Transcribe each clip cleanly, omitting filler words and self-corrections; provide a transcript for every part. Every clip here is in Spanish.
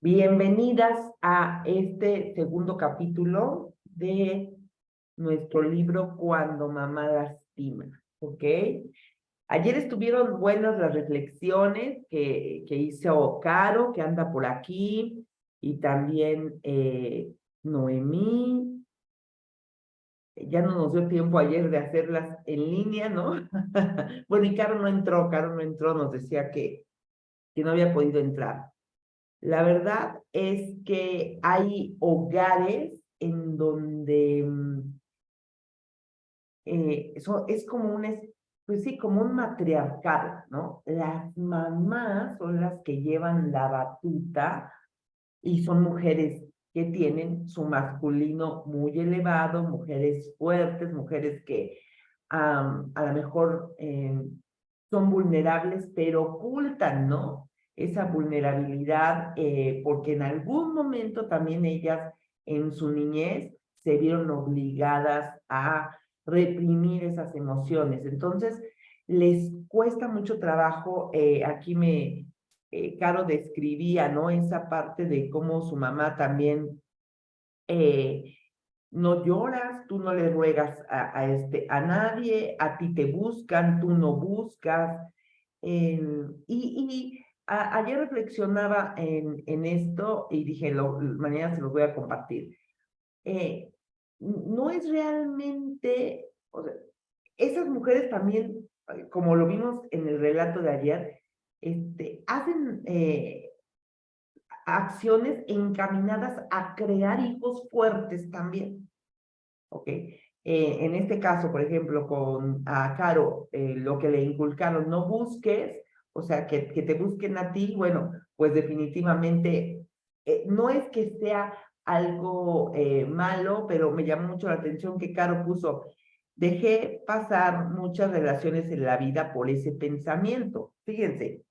Bienvenidas a este segundo capítulo de nuestro libro Cuando mamá lastima, ¿ok? Ayer estuvieron buenas las reflexiones que hizo Caro, que anda por aquí, y también Noemí. Ya no nos dio tiempo ayer de hacerlas en línea, ¿no? Bueno, y Caro no entró, nos decía que no había podido entrar. La verdad es que hay hogares en donde eso es como pues sí, como un matriarcado, ¿no? Las mamás son las que llevan la batuta y son mujeres que tienen su masculino muy elevado, mujeres fuertes, mujeres que a lo mejor son vulnerables, pero ocultan, ¿no? Esa vulnerabilidad, porque en algún momento también ellas en su niñez se vieron obligadas a reprimir esas emociones. Entonces, les cuesta mucho trabajo. Aquí Caro describía, ¿no? Esa parte de cómo su mamá también eh, no lloras, tú no le ruegas a nadie, a ti te buscan, tú no buscas. Ayer reflexionaba en esto y dije, mañana se los voy a compartir. No es realmente, o sea, esas mujeres también, como lo vimos en el relato de ayer, hacen acciones encaminadas a crear hijos fuertes también. ¿Ok? En este caso, por ejemplo, con a Caro, lo que le inculcaron, no busques, o sea, que te busquen a ti, bueno, pues definitivamente no es que sea algo malo, pero me llamó mucho la atención que Caro puso, dejé pasar muchas relaciones en la vida por ese pensamiento. Fíjense,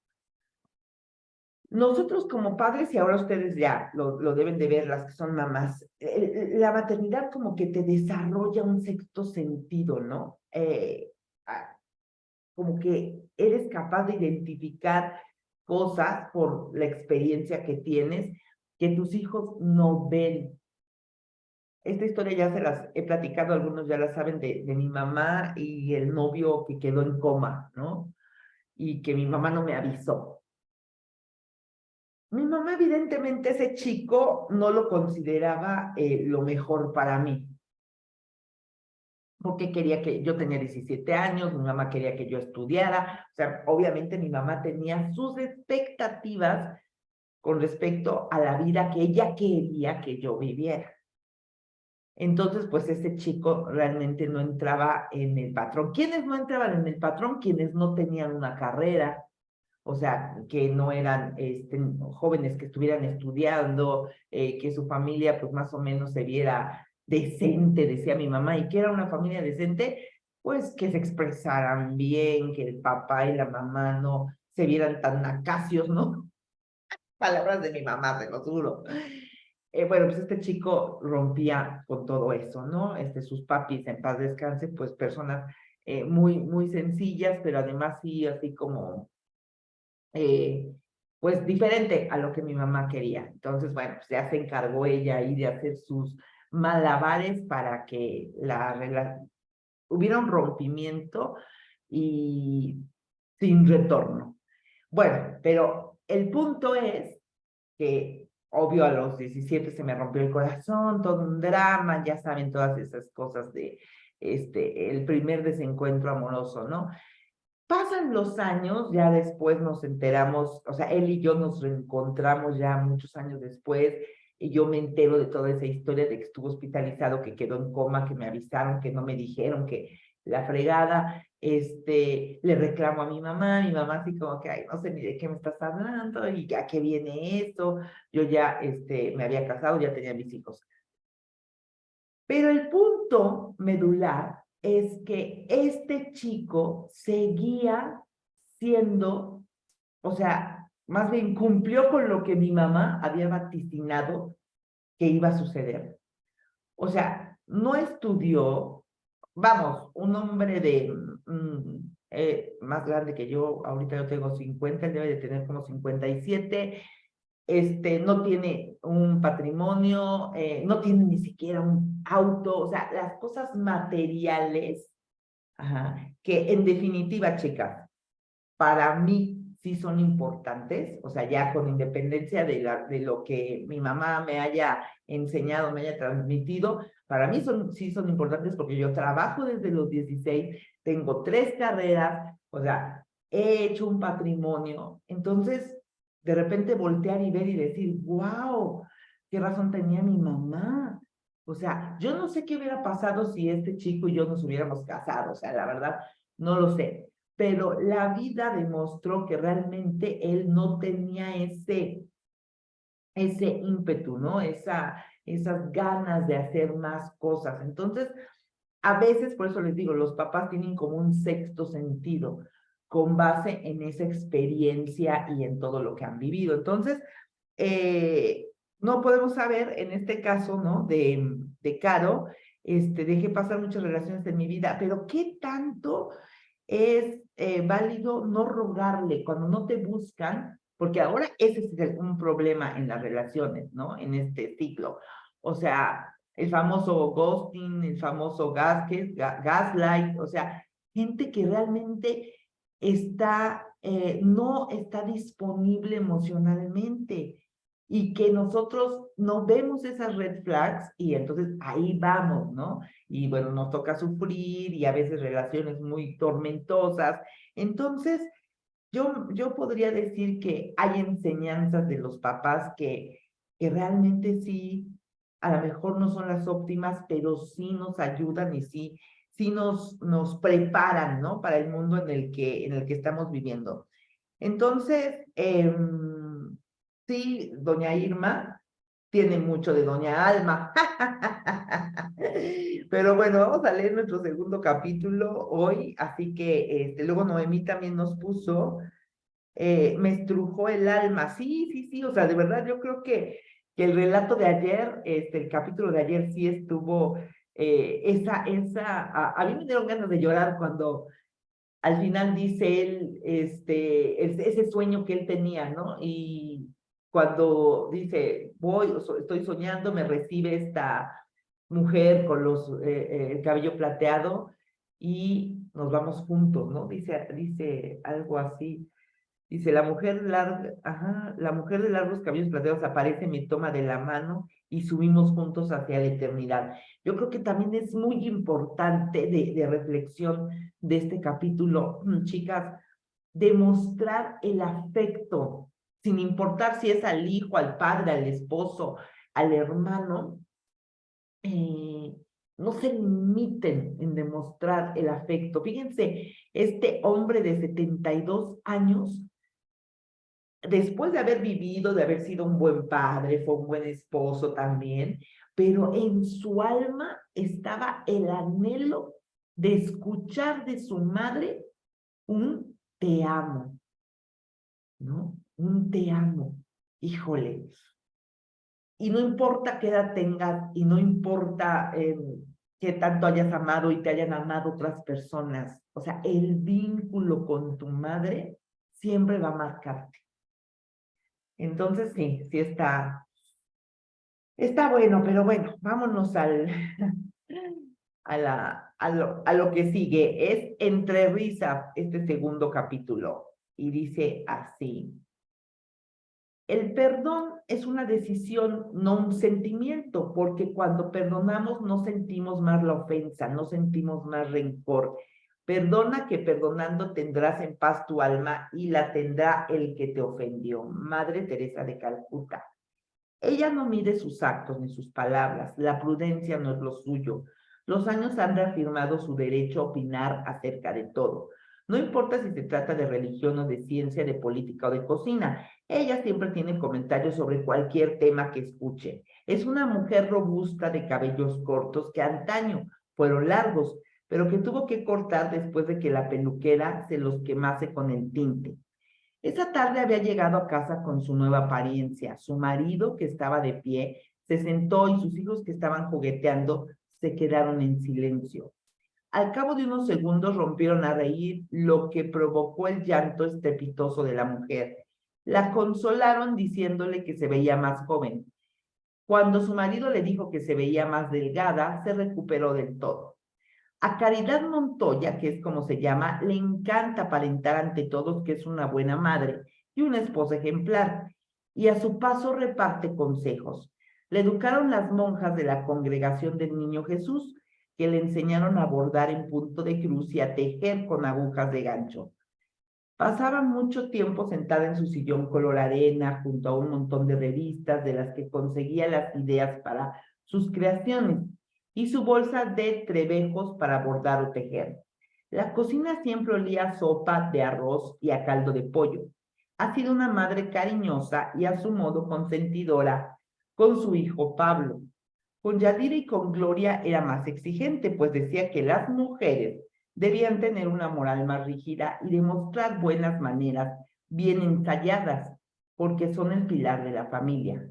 nosotros como padres, y ahora ustedes ya lo deben de ver, las que son mamás, la maternidad como que te desarrolla un sexto sentido, ¿no? Como que eres capaz de identificar cosas por la experiencia que tienes que tus hijos no ven. Esta historia ya se las he platicado, algunos ya la saben, de mi mamá y el novio que quedó en coma, ¿no? Y que mi mamá no me avisó. Mi mamá, evidentemente, ese chico no lo consideraba lo mejor para mí, porque quería que yo tenía 17 años, mi mamá quería que yo estudiara, o sea, obviamente mi mamá tenía sus expectativas con respecto a la vida que ella quería que yo viviera. Entonces, pues ese chico realmente no entraba en el patrón. ¿Quiénes no entraban en el patrón? Quienes no tenían una carrera, o sea, que no eran jóvenes que estuvieran estudiando, que su familia pues más o menos se viera decente, decía mi mamá, y que era una familia decente, pues que se expresaran bien, que el papá y la mamá no se vieran tan nacacios, ¿no? Palabras de mi mamá, te lo juro. Bueno, pues este chico rompía con todo eso, ¿no? Sus papis, en paz descanse, pues personas muy sencillas, pero además sí, así como eh, pues diferente a lo que mi mamá quería. Entonces, bueno, pues ya se encargó ella ahí de hacer sus malabares para que hubiera un rompimiento y sin retorno. Bueno, pero el punto es que obvio a los 17 se me rompió el corazón, todo un drama, ya saben todas esas cosas de el primer desencuentro amoroso, ¿no? Pasan los años, ya después nos enteramos, o sea, él y yo nos reencontramos ya muchos años después, y yo me entero de toda esa historia de que estuvo hospitalizado, que quedó en coma, que me avisaron, que no me dijeron, que la fregada, le reclamo a mi mamá así como que, ay, no sé ni de qué me estás hablando, y a qué viene esto, yo ya, me había casado, ya tenía mis hijos. Pero el punto medular es que este chico seguía siendo, o sea, más bien cumplió con lo que mi mamá había vaticinado que iba a suceder. O sea, no estudió, vamos, un hombre de más grande que yo, ahorita yo tengo 50, él debe de tener como 57, no tiene un patrimonio, no tiene ni siquiera un auto, o sea, las cosas materiales, ajá, que en definitiva, chicas, para mí sí son importantes, o sea, ya con independencia de lo que mi mamá me haya enseñado, me haya transmitido, para mí sí son importantes porque yo trabajo desde los 16, tengo 3 carreras, o sea, he hecho un patrimonio, entonces, de repente voltear y ver y decir, wow, qué razón tenía mi mamá. O sea, yo no sé qué hubiera pasado si este chico y yo nos hubiéramos casado, o sea, la verdad, no lo sé, pero la vida demostró que realmente él no tenía ese ímpetu, ¿no? Esas ganas de hacer más cosas. Entonces, a veces, por eso les digo, los papás tienen como un sexto sentido con base en esa experiencia y en todo lo que han vivido. Entonces, eh, no podemos saber, en este caso, ¿no? De Caro, dejé pasar muchas relaciones en mi vida, pero ¿qué tanto es válido no rogarle cuando no te buscan? Porque ahora ese es un problema en las relaciones, ¿no? En este ciclo. O sea, el famoso ghosting, el famoso gaslight, o sea, gente que realmente no está disponible emocionalmente y que nosotros no vemos esas red flags y entonces ahí vamos, ¿no? Y bueno, nos toca sufrir y a veces relaciones muy tormentosas. Entonces, yo podría decir que hay enseñanzas de los papás que realmente sí, a lo mejor no son las óptimas, pero sí nos ayudan y sí nos preparan, ¿no? Para el mundo en el que estamos viviendo. Entonces, sí, doña Irma tiene mucho de doña Alma. Pero bueno, vamos a leer nuestro segundo capítulo hoy, así que luego Noemí también nos puso, me estrujó el alma. Sí, sí, sí, o sea, de verdad yo creo que el relato de ayer, el capítulo de ayer sí estuvo, a mí me dieron ganas de llorar cuando al final dice él, ese sueño que él tenía, ¿no? Y cuando dice, estoy soñando, me recibe esta mujer con el cabello plateado y nos vamos juntos, ¿no? Dice algo así. Dice, la mujer de largos cabellos plateados aparece, me toma de la mano y subimos juntos hacia la eternidad. Yo creo que también es muy importante de reflexión de este capítulo, chicas, demostrar el afecto, sin importar si es al hijo, al padre, al esposo, al hermano, eh, no se limiten en demostrar el afecto. Fíjense, este hombre de 72 años después de haber vivido, de haber sido un buen padre, fue un buen esposo también, pero en su alma estaba el anhelo de escuchar de su madre un te amo, ¿no? Un te amo. Híjole. Y no importa qué edad tengas, y no importa qué tanto hayas amado y te hayan amado otras personas, o sea, el vínculo con tu madre siempre va a marcarte. Entonces, sí está bueno, pero bueno, vámonos a lo que sigue. Es entre risas este segundo capítulo y dice así. El perdón es una decisión, no un sentimiento, porque cuando perdonamos no sentimos más la ofensa, no sentimos más rencor. Perdona que perdonando tendrás en paz tu alma y la tendrá el que te ofendió. Madre Teresa de Calcuta. Ella no mide sus actos ni sus palabras, la prudencia no es lo suyo. Los años han reafirmado su derecho a opinar acerca de todo. No importa si se trata de religión o de ciencia, de política o de cocina, ella siempre tiene comentarios sobre cualquier tema que escuche. Es una mujer robusta de cabellos cortos que antaño fueron largos, pero que tuvo que cortar después de que la peluquera se los quemase con el tinte. Esa tarde había llegado a casa con su nueva apariencia. Su marido, que estaba de pie, se sentó y sus hijos que estaban jugueteando se quedaron en silencio. Al cabo de unos segundos rompieron a reír, lo que provocó el llanto estrepitoso de la mujer. La consolaron diciéndole que se veía más joven. Cuando su marido le dijo que se veía más delgada, se recuperó del todo. A Caridad Montoya, que es como se llama, le encanta aparentar ante todos que es una buena madre y una esposa ejemplar, y a su paso reparte consejos. Le educaron las monjas de la congregación del Niño Jesús, que le enseñaron a bordar en punto de cruz y a tejer con agujas de gancho. Pasaba mucho tiempo sentada en su sillón color arena, junto a un montón de revistas de las que conseguía las ideas para sus creaciones y su bolsa de trebejos para bordar o tejer. La cocina siempre olía a sopa de arroz y a caldo de pollo. Ha sido una madre cariñosa y a su modo consentidora con su hijo Pablo. Con Yadira y con Gloria era más exigente, pues decía que las mujeres debían tener una moral más rígida y demostrar buenas maneras bien ensayadas, porque son el pilar de la familia.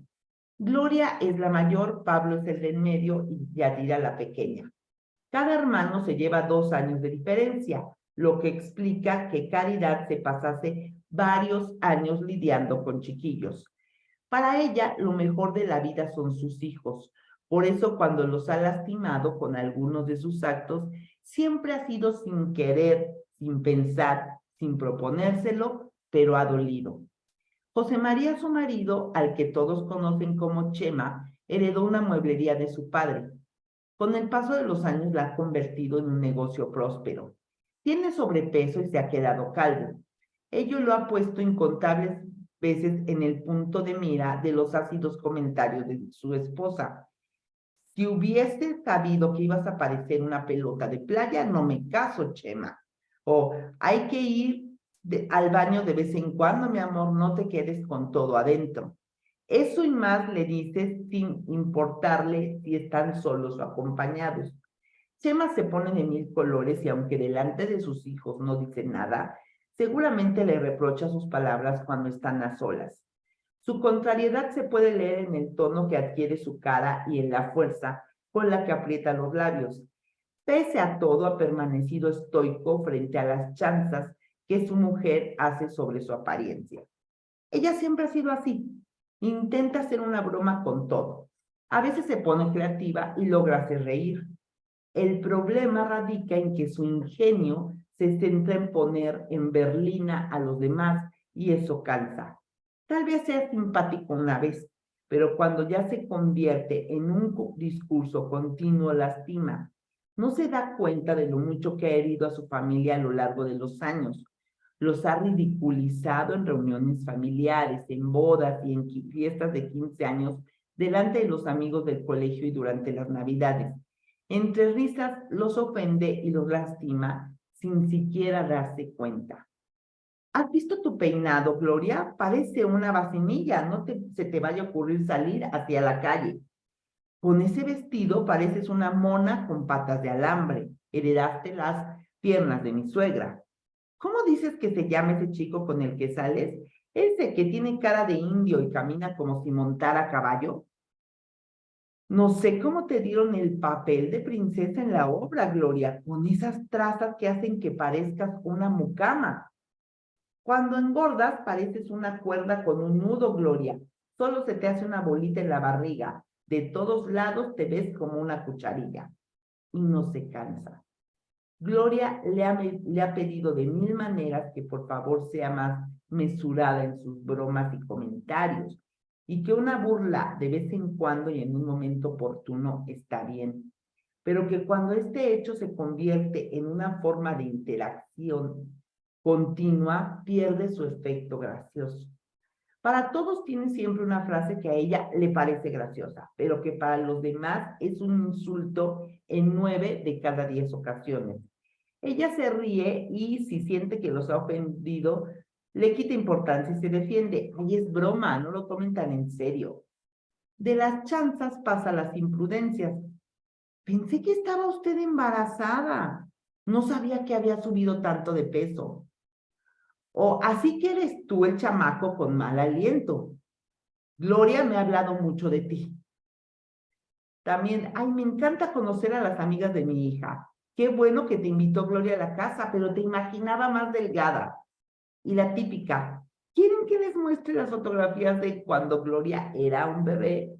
Gloria es la mayor, Pablo es el del medio y Yadira la pequeña. Cada hermano se lleva 2 años de diferencia, lo que explica que Caridad se pasase varios años lidiando con chiquillos. Para ella, lo mejor de la vida son sus hijos. Por eso, cuando los ha lastimado con algunos de sus actos, siempre ha sido sin querer, sin pensar, sin proponérselo, pero ha dolido. José María, su marido, al que todos conocen como Chema, heredó una mueblería de su padre. Con el paso de los años la ha convertido en un negocio próspero. Tiene sobrepeso y se ha quedado calvo. Ello lo ha puesto incontables veces en el punto de mira de los ácidos comentarios de su esposa. Si hubiese sabido que ibas a parecer una pelota de playa, no me caso, Chema. O hay que ir al baño de vez en cuando, mi amor, no te quedes con todo adentro. Eso y más le dices sin importarle si están solos o acompañados. Chema se pone de 1000 colores y aunque delante de sus hijos no dice nada, seguramente le reprocha sus palabras cuando están a solas. Su contrariedad se puede leer en el tono que adquiere su cara y en la fuerza con la que aprieta los labios. Pese a todo, ha permanecido estoico frente a las chanzas que su mujer hace sobre su apariencia. Ella siempre ha sido así. Intenta hacer una broma con todo. A veces se pone creativa y logra hacer reír. El problema radica en que su ingenio se centra en poner en berlina a los demás y eso cansa. Tal vez sea simpático una vez, pero cuando ya se convierte en un discurso continuo lastima. No se da cuenta de lo mucho que ha herido a su familia a lo largo de los años. Los ha ridiculizado en reuniones familiares, en bodas y en fiestas de 15 años, delante de los amigos del colegio y durante las Navidades. Entre risas los ofende y los lastima sin siquiera darse cuenta. ¿Has visto tu peinado, Gloria? Parece una vacinilla, no se te vaya a ocurrir salir hacia la calle. Con ese vestido pareces una mona con patas de alambre. Heredaste las piernas de mi suegra. ¿Cómo dices que se llama ese chico con el que sales? ¿Ese que tiene cara de indio y camina como si montara a caballo? No sé cómo te dieron el papel de princesa en la obra, Gloria, con esas trazas que hacen que parezcas una mucama. Cuando engordas pareces una cuerda con un nudo, Gloria. Solo se te hace una bolita en la barriga. De todos lados te ves como una cucharilla. Y no se cansa. Gloria le ha pedido de 1000 maneras que por favor sea más mesurada en sus bromas y comentarios, y que una burla de vez en cuando y en un momento oportuno está bien, pero que cuando este hecho se convierte en una forma de interacción continua, pierde su efecto gracioso. Para todos tiene siempre una frase que a ella le parece graciosa, pero que para los demás es un insulto en 9 de cada 10 ocasiones. Ella se ríe y si siente que los ha ofendido, le quita importancia y se defiende. Ay, es broma, no lo tomen tan en serio. De las chanzas pasa a las imprudencias. Pensé que estaba usted embarazada. No sabía que había subido tanto de peso. O así que eres tú el chamaco con mal aliento. Gloria me ha hablado mucho de ti. También, ay, me encanta conocer a las amigas de mi hija. Qué bueno que te invitó Gloria a la casa, pero te imaginaba más delgada. Y la típica, ¿quieren que les muestre las fotografías de cuando Gloria era un bebé?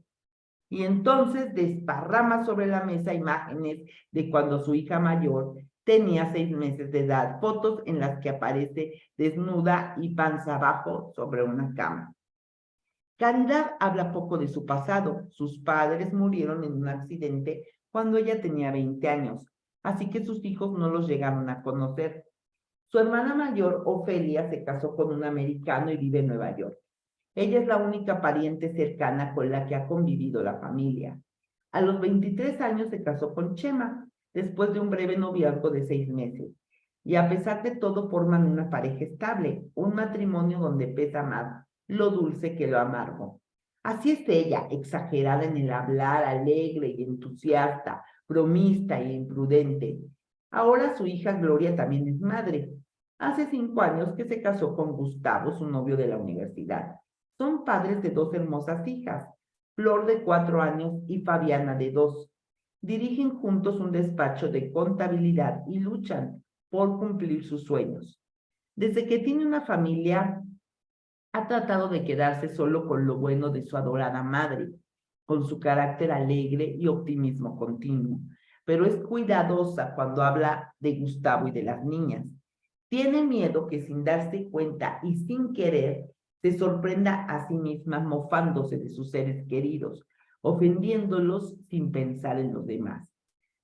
Y entonces desparrama sobre la mesa imágenes de cuando su hija mayor tenía 6 meses de edad, fotos en las que aparece desnuda y panza abajo sobre una cama. Caridad habla poco de su pasado. Sus padres murieron en un accidente cuando ella tenía 20 años, así que sus hijos no los llegaron a conocer. Su hermana mayor, Ofelia, se casó con un americano y vive en Nueva York. Ella es la única pariente cercana con la que ha convivido la familia. A los 23 años se casó con Chema, después de un breve noviazgo de 6 meses. Y a pesar de todo forman una pareja estable, un matrimonio donde pesa más lo dulce que lo amargo. Así es ella, exagerada en el hablar, alegre y entusiasta, bromista e imprudente. Ahora su hija Gloria también es madre. Hace 5 años que se casó con Gustavo, su novio de la universidad. Son padres de 2 hermosas hijas, Flor de 4 años y Fabiana de 2. Dirigen juntos un despacho de contabilidad y luchan por cumplir sus sueños. Desde que tiene una familia, ha tratado de quedarse solo con lo bueno de su adorada madre, con su carácter alegre y optimismo continuo, pero es cuidadosa cuando habla de Gustavo y de las niñas. Tiene miedo que sin darse cuenta y sin querer se sorprenda a sí misma mofándose de sus seres queridos, ofendiéndolos sin pensar en los demás.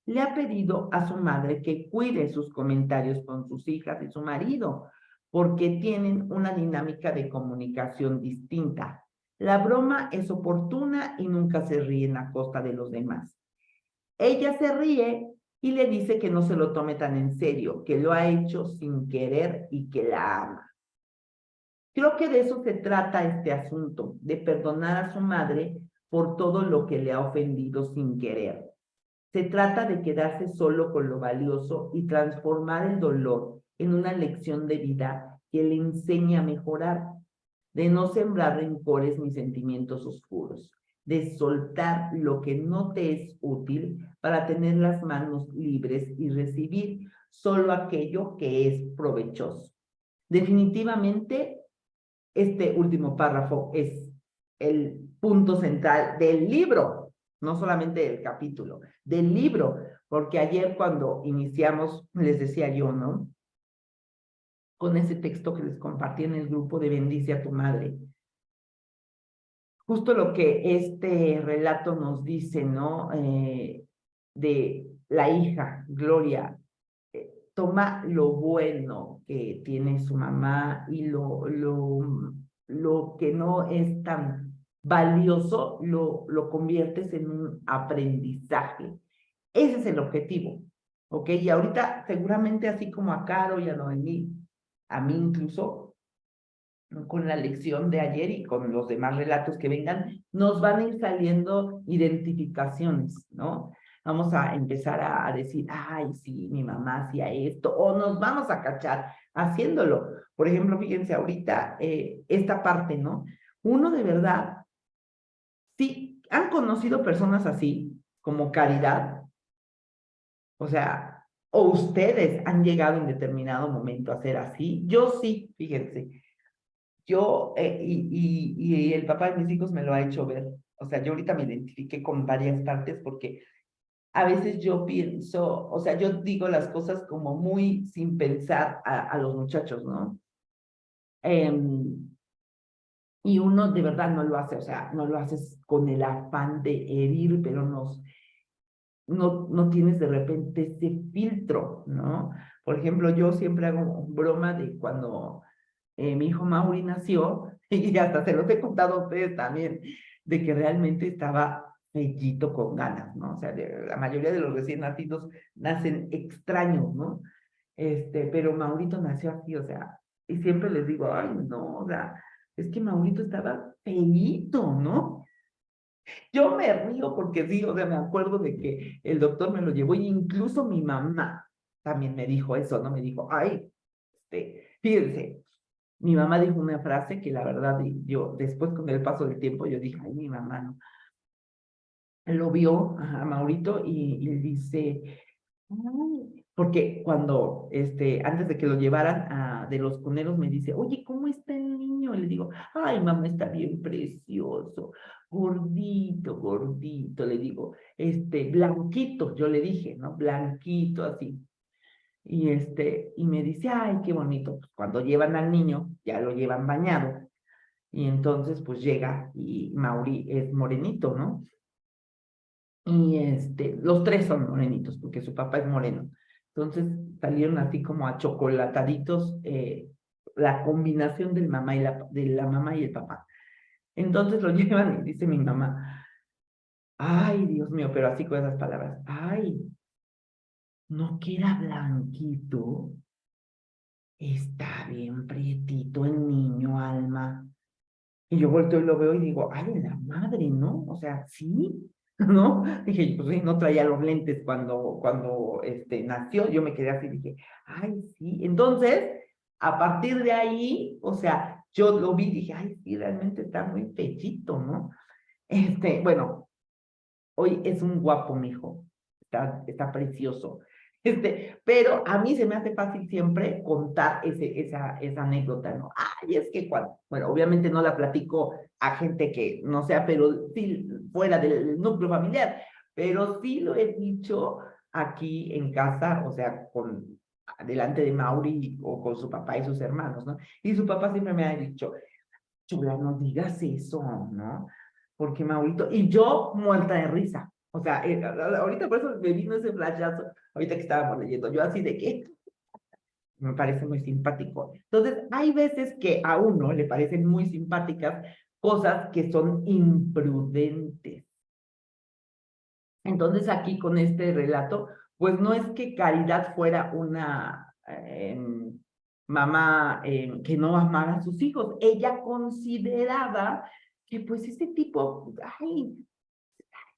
Le ha pedido a su madre que cuide sus comentarios con sus hijas y su marido, porque tienen una dinámica de comunicación distinta. La broma es oportuna y nunca se ríen a costa de los demás. Ella se ríe y le dice que no se lo tome tan en serio, que lo ha hecho sin querer y que la ama. Creo que de eso se trata este asunto, de perdonar a su madre por todo lo que le ha ofendido sin querer. Se trata de quedarse solo con lo valioso y transformar el dolor en una lección de vida que le enseñe a mejorar, de no sembrar rencores ni sentimientos oscuros, de soltar lo que no te es útil para tener las manos libres y recibir solo aquello que es provechoso. Definitivamente, este último párrafo es el punto central del libro, no solamente del capítulo, del libro, porque ayer cuando iniciamos, les decía yo, ¿no? Con ese texto que les compartí en el grupo de Bendice a tu madre, justo lo que este relato nos dice, ¿no? De la hija, Gloria, toma lo bueno que tiene su mamá y lo que no es tan valioso, lo conviertes en un aprendizaje. Ese es el objetivo, ¿ok? Y ahorita seguramente así como a Caro y a Noemí, a mí incluso, con la lección de ayer y con los demás relatos que vengan, nos van a ir saliendo identificaciones, ¿no? Vamos a empezar a decir, ay, sí, mi mamá hacía esto, o nos vamos a cachar haciéndolo. Por ejemplo, fíjense ahorita esta parte, ¿no? Uno de verdad, sí, han conocido personas así, como Caridad, o sea, o ustedes han llegado en determinado momento a ser así. Yo sí, fíjense. Yo, y el papá de mis hijos me lo ha hecho ver. O sea, yo ahorita me identifiqué con varias partes porque a veces yo pienso, o sea, yo digo las cosas como muy sin pensar a los muchachos, ¿no? Y uno de verdad no lo hace, o sea, no lo haces con el afán de herir, pero no tienes de repente ese filtro, ¿no? Por ejemplo, yo siempre hago broma de cuando mi hijo Mauri nació, y hasta se los he contado a ustedes también, de que realmente estaba bellito con ganas, ¿no? O sea, la mayoría de los recién nacidos nacen extraños, ¿no? Pero Maurito nació así, o sea, y siempre les digo, ay, no, o sea, es que Maurito estaba feíto, ¿no? Yo me río porque sí, o sea, me acuerdo de que el doctor me lo llevó y incluso mi mamá también me dijo eso, ¿no? Me dijo, ay, fíjense, mi mamá dijo una frase que la verdad yo después con el paso del tiempo yo dije, ay, mi mamá, ¿no? Lo vio a Maurito y dice, ay, porque cuando, antes de que lo llevaran de los cuneros me dice, oye, ¿cómo está el niño? niño? Y le digo, ay, mamá, está bien precioso, gordito, gordito, le digo, blanquito, yo le dije, ¿no? Blanquito, así. Y me dice, ay, qué bonito. Pues cuando llevan al niño, ya lo llevan bañado. Y entonces, pues llega y Mauri es morenito, ¿no? Y los tres son morenitos, porque su papá es moreno. Entonces salieron así como achocolataditos, la combinación de la mamá y el papá. Entonces lo llevan y dice mi mamá, ay, Dios mío, pero así con esas palabras, ay, ¿no que era blanquito? Está bien prietito el niño, Alma. Y yo volteo y lo veo y digo, ay, la madre, ¿no? O sea, sí, ¿no? Dije, pues sí, no traía los lentes cuando nació. Yo me quedé así, dije, ay, sí. Entonces, a partir de ahí, o sea, yo lo vi y dije, ay, sí, realmente está muy pechito, ¿no? Bueno, hoy es un guapo, mijo. Está precioso. Pero a mí se me hace fácil siempre contar esa anécdota, ¿no? Ay, es que bueno, obviamente no la platico a gente que no sea, pero sí fuera del núcleo familiar, pero sí lo he dicho aquí en casa, o sea, delante de Mauri o con su papá y sus hermanos, ¿no? Y su papá siempre me ha dicho, Chula, no digas eso, ¿no? Porque Maurito, y yo muerta de risa. O sea, ahorita por eso me vino ese flashazo, ahorita que estábamos leyendo, yo así de que me parece muy simpático. Entonces, hay veces que a uno le parecen muy simpáticas cosas que son imprudentes. Entonces, aquí con este relato, pues no es que Caridad fuera una mamá que no amara a sus hijos. Ella consideraba que pues ese tipo, ay,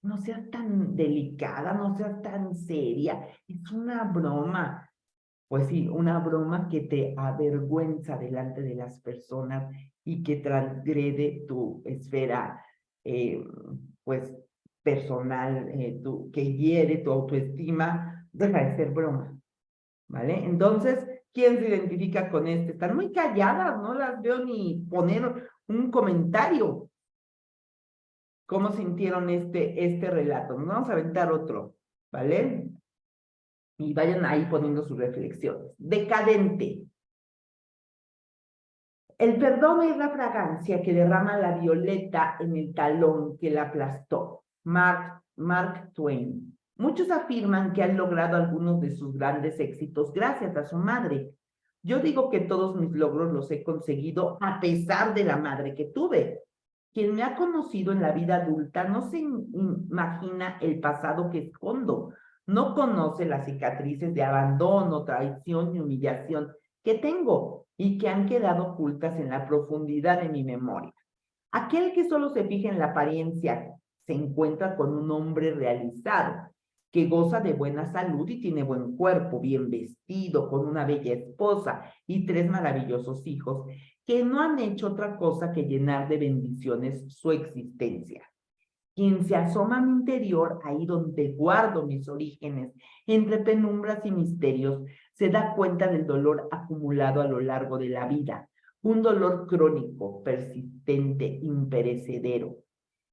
no seas tan delicada, no seas tan seria, es una broma. Pues sí, una broma que te avergüenza delante de las personas y que transgrede tu esfera, eh, pues, personal, que hiere tu autoestima, deja de ser broma, ¿vale? Entonces, ¿quién se identifica con este? Están muy calladas, no las veo ni poner un comentario. ¿Cómo sintieron este relato? Vamos a aventar otro, ¿vale? Y vayan ahí poniendo sus reflexiones. Decadente. El perdón es la fragancia que derrama la violeta en el talón que la aplastó. Mark Twain. Muchos afirman que han logrado algunos de sus grandes éxitos gracias a su madre. Yo digo que todos mis logros los he conseguido a pesar de la madre que tuve. Quien me ha conocido en la vida adulta no se imagina el pasado que escondo, no conoce las cicatrices de abandono, traición y humillación que tengo y que han quedado ocultas en la profundidad de mi memoria. Aquel que solo se fija en la apariencia se encuentra con un hombre realizado, que goza de buena salud y tiene buen cuerpo, bien vestido, con una bella esposa y 3 maravillosos hijos, que no han hecho otra cosa que llenar de bendiciones su existencia. Quien se asoma a mi interior, ahí donde guardo mis orígenes, entre penumbras y misterios, se da cuenta del dolor acumulado a lo largo de la vida, un dolor crónico, persistente, imperecedero.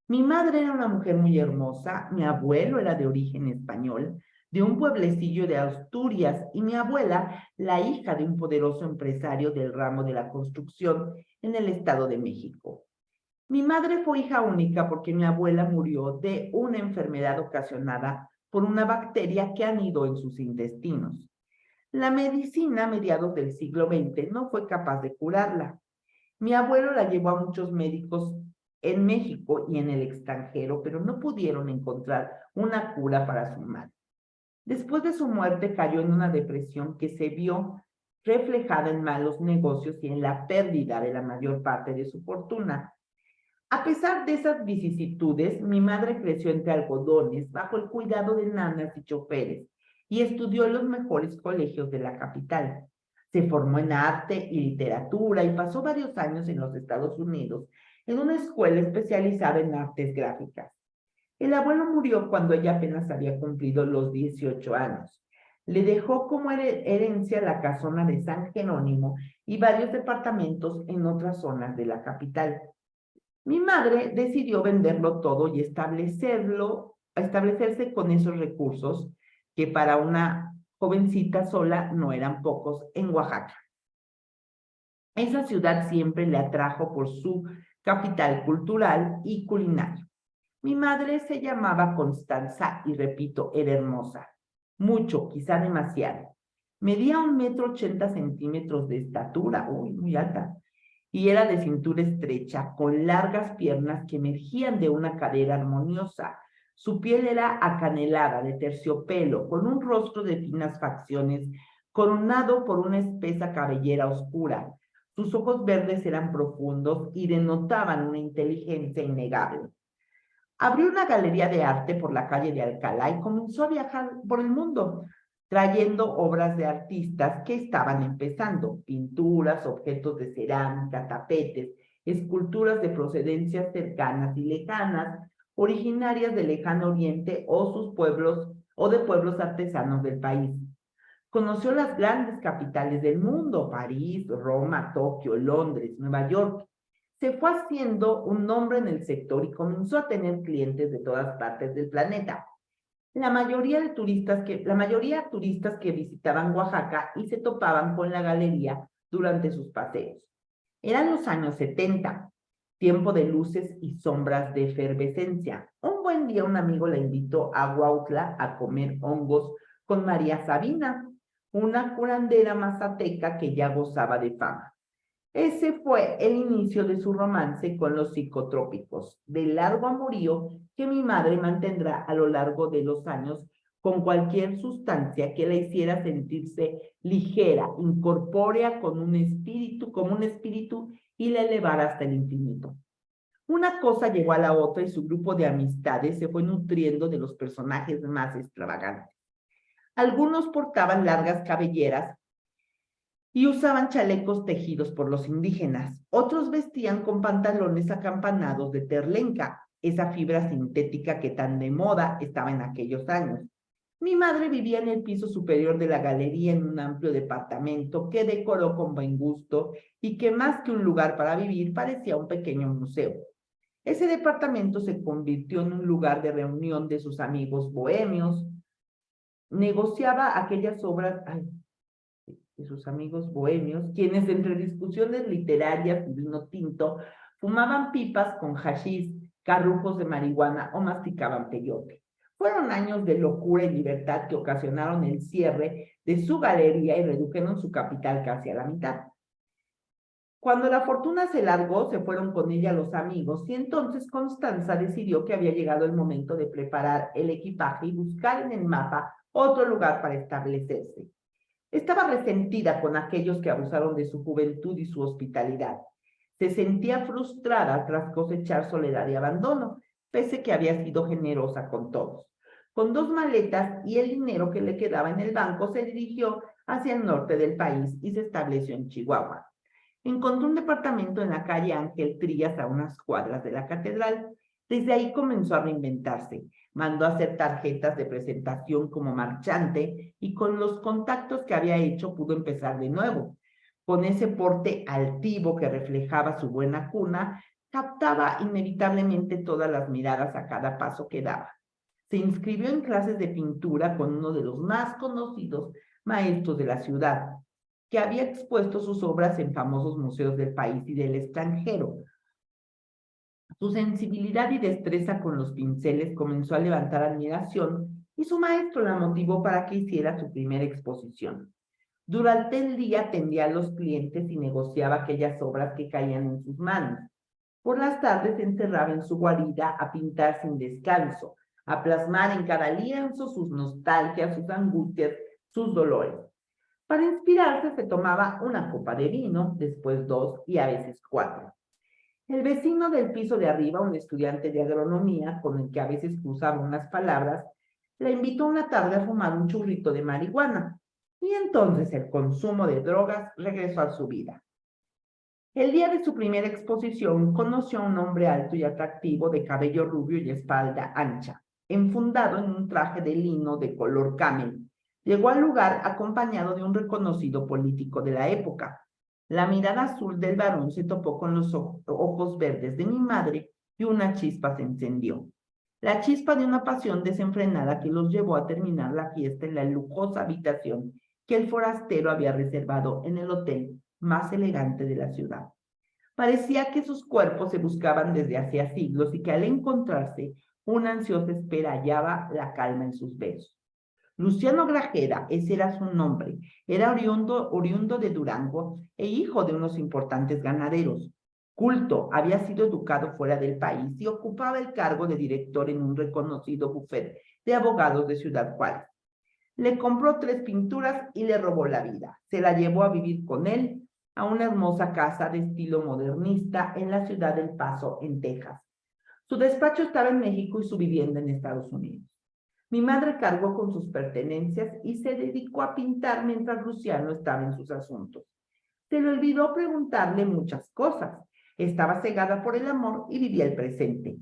Mi madre era una mujer muy hermosa, mi abuelo era de origen español, de un pueblecillo de Asturias, y mi abuela, la hija de un poderoso empresario del ramo de la construcción en el Estado de México. Mi madre fue hija única porque mi abuela murió de una enfermedad ocasionada por una bacteria que anidó en sus intestinos. La medicina a mediados del siglo XX no fue capaz de curarla. Mi abuelo la llevó a muchos médicos en México y en el extranjero, pero no pudieron encontrar una cura para su madre. Después de su muerte cayó en una depresión que se vio reflejada en malos negocios y en la pérdida de la mayor parte de su fortuna. A pesar de esas vicisitudes, mi madre creció entre algodones, bajo el cuidado de nanas y choferes, y estudió en los mejores colegios de la capital. Se formó en arte y literatura y pasó varios años en los Estados Unidos en una escuela especializada en artes gráficas. El abuelo murió cuando ella apenas había cumplido los 18 años. Le dejó como herencia la casona de San Jerónimo y varios departamentos en otras zonas de la capital. Mi madre decidió venderlo todo y establecerse con esos recursos que para una jovencita sola no eran pocos en Oaxaca. Esa ciudad siempre le atrajo por su capital cultural y culinario. Mi madre se llamaba Constanza y repito, era hermosa. Mucho, quizá demasiado. Medía 1,80 m de estatura, uy, muy alta, y era de cintura estrecha, con largas piernas que emergían de una cadera armoniosa. Su piel era acanelada, de terciopelo, con un rostro de finas facciones, coronado por una espesa cabellera oscura. Sus ojos verdes eran profundos y denotaban una inteligencia innegable. Abrió una galería de arte por la calle de Alcalá y comenzó a viajar por el mundo, trayendo obras de artistas que estaban empezando, pinturas, objetos de cerámica, tapetes, esculturas de procedencias cercanas y lejanas, originarias del lejano oriente o de pueblos artesanos del país. Conoció las grandes capitales del mundo, París, Roma, Tokio, Londres, Nueva York. Se fue haciendo un nombre en el sector y comenzó a tener clientes de todas partes del planeta. La mayoría turistas que visitaban Oaxaca y se topaban con la galería durante sus paseos. Eran los años 70, tiempo de luces y sombras de efervescencia. Un buen día un amigo la invitó a Huautla a comer hongos con María Sabina, una curandera mazateca que ya gozaba de fama. Ese fue el inicio de su romance con los psicotrópicos, de largo amorío que mi madre mantendrá a lo largo de los años con cualquier sustancia que la hiciera sentirse ligera, incorpórea como un espíritu y la elevara hasta el infinito. Una cosa llegó a la otra y su grupo de amistades se fue nutriendo de los personajes más extravagantes. Algunos portaban largas cabelleras y usaban chalecos tejidos por los indígenas. Otros vestían con pantalones acampanados de terlenca, esa fibra sintética que tan de moda estaba en aquellos años. Mi madre vivía en el piso superior de la galería en un amplio departamento que decoró con buen gusto y que más que un lugar para vivir parecía un pequeño museo. Ese departamento se convirtió en un lugar de reunión de sus amigos bohemios. Negociaba aquellas obras, de sus amigos bohemios, quienes entre discusiones literarias y vino tinto fumaban pipas con hachís, carrujos de marihuana o masticaban peyote. Fueron años de locura y libertad que ocasionaron el cierre de su galería y redujeron su capital casi a la mitad. Cuando la fortuna se largó, se fueron con ella los amigos y entonces Constanza decidió que había llegado el momento de preparar el equipaje y buscar en el mapa otro lugar para establecerse. Estaba resentida con aquellos que abusaron de su juventud y su hospitalidad. Se sentía frustrada tras cosechar soledad y abandono, pese que había sido generosa con todos. Con 2 maletas y el dinero que le quedaba en el banco, se dirigió hacia el norte del país y se estableció en Chihuahua. Encontró un departamento en la calle Ángel Trías, a unas cuadras de la catedral. Desde ahí comenzó a reinventarse. Mandó a hacer tarjetas de presentación como marchante y con los contactos que había hecho pudo empezar de nuevo. Con ese porte altivo que reflejaba su buena cuna, captaba inevitablemente todas las miradas a cada paso que daba. Se inscribió en clases de pintura con uno de los más conocidos maestros de la ciudad, que había expuesto sus obras en famosos museos del país y del extranjero. Su sensibilidad y destreza con los pinceles comenzó a levantar admiración y su maestro la motivó para que hiciera su primera exposición. Durante el día atendía a los clientes y negociaba aquellas obras que caían en sus manos. Por las tardes se encerraba en su guarida a pintar sin descanso, a plasmar en cada lienzo sus nostalgias, sus angustias, sus dolores. Para inspirarse se tomaba una copa de vino, después 2 y a veces 4. El vecino del piso de arriba, un estudiante de agronomía con el que a veces cruzaba unas palabras, la invitó una tarde a fumar un churrito de marihuana, y entonces el consumo de drogas regresó a su vida. El día de su primera exposición conoció a un hombre alto y atractivo de cabello rubio y espalda ancha, enfundado en un traje de lino de color camel, Llegó al lugar acompañado de un reconocido político de la época. La mirada azul del varón se topó con los ojos verdes de mi madre y una chispa se encendió. La chispa de una pasión desenfrenada que los llevó a terminar la fiesta en la lujosa habitación que el forastero había reservado en el hotel más elegante de la ciudad. Parecía que sus cuerpos se buscaban desde hacía siglos y que al encontrarse, una ansiosa espera hallaba la calma en sus besos. Luciano Grajeda, ese era su nombre, era oriundo de Durango e hijo de unos importantes ganaderos. Culto, había sido educado fuera del país y ocupaba el cargo de director en un reconocido bufete de abogados de Ciudad Juárez. Le compró 3 pinturas y le robó la vida. Se la llevó a vivir con él a una hermosa casa de estilo modernista en la ciudad del Paso, en Texas. Su despacho estaba en México y su vivienda en Estados Unidos. Mi madre cargó con sus pertenencias y se dedicó a pintar mientras Luciano estaba en sus asuntos. Se le olvidó preguntarle muchas cosas. Estaba cegada por el amor y vivía el presente.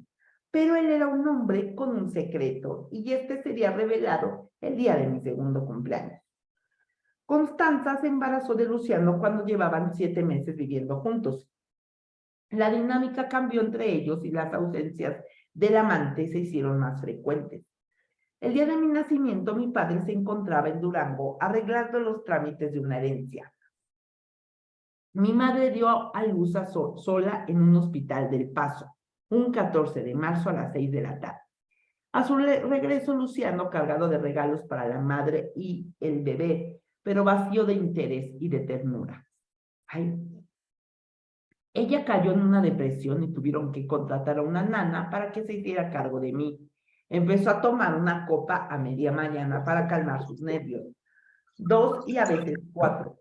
Pero él era un hombre con un secreto y este sería revelado el día de mi segundo cumpleaños. Constanza se embarazó de Luciano cuando llevaban 7 meses viviendo juntos. La dinámica cambió entre ellos y las ausencias del amante se hicieron más frecuentes. El día de mi nacimiento, mi padre se encontraba en Durango arreglando los trámites de una herencia. Mi madre dio a luz sola en un hospital del Paso, un 14 de marzo a las 6 de la tarde. A su regreso, Luciano, cargado de regalos para la madre y el bebé, pero vacío de interés y de ternura. Ay. Ella cayó en una depresión y tuvieron que contratar a una nana para que se hiciera cargo de mí. Empezó a tomar una copa a media mañana para calmar sus nervios. 2 y a veces 4.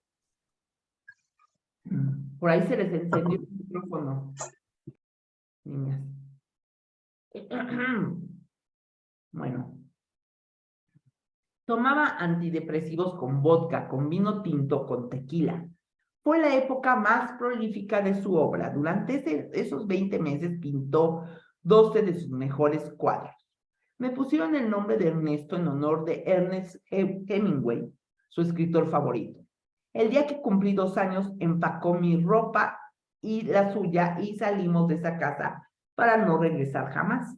Por ahí se les encendió el micrófono, niñas. Bueno. Tomaba antidepresivos con vodka, con vino tinto, con tequila. Fue la época más prolífica de su obra. Durante esos 20 meses pintó 12 de sus mejores cuadros. Me pusieron el nombre de Ernesto en honor de Ernest Hemingway, su escritor favorito. El día que cumplí 2 años, empacó mi ropa y la suya y salimos de esa casa para no regresar jamás.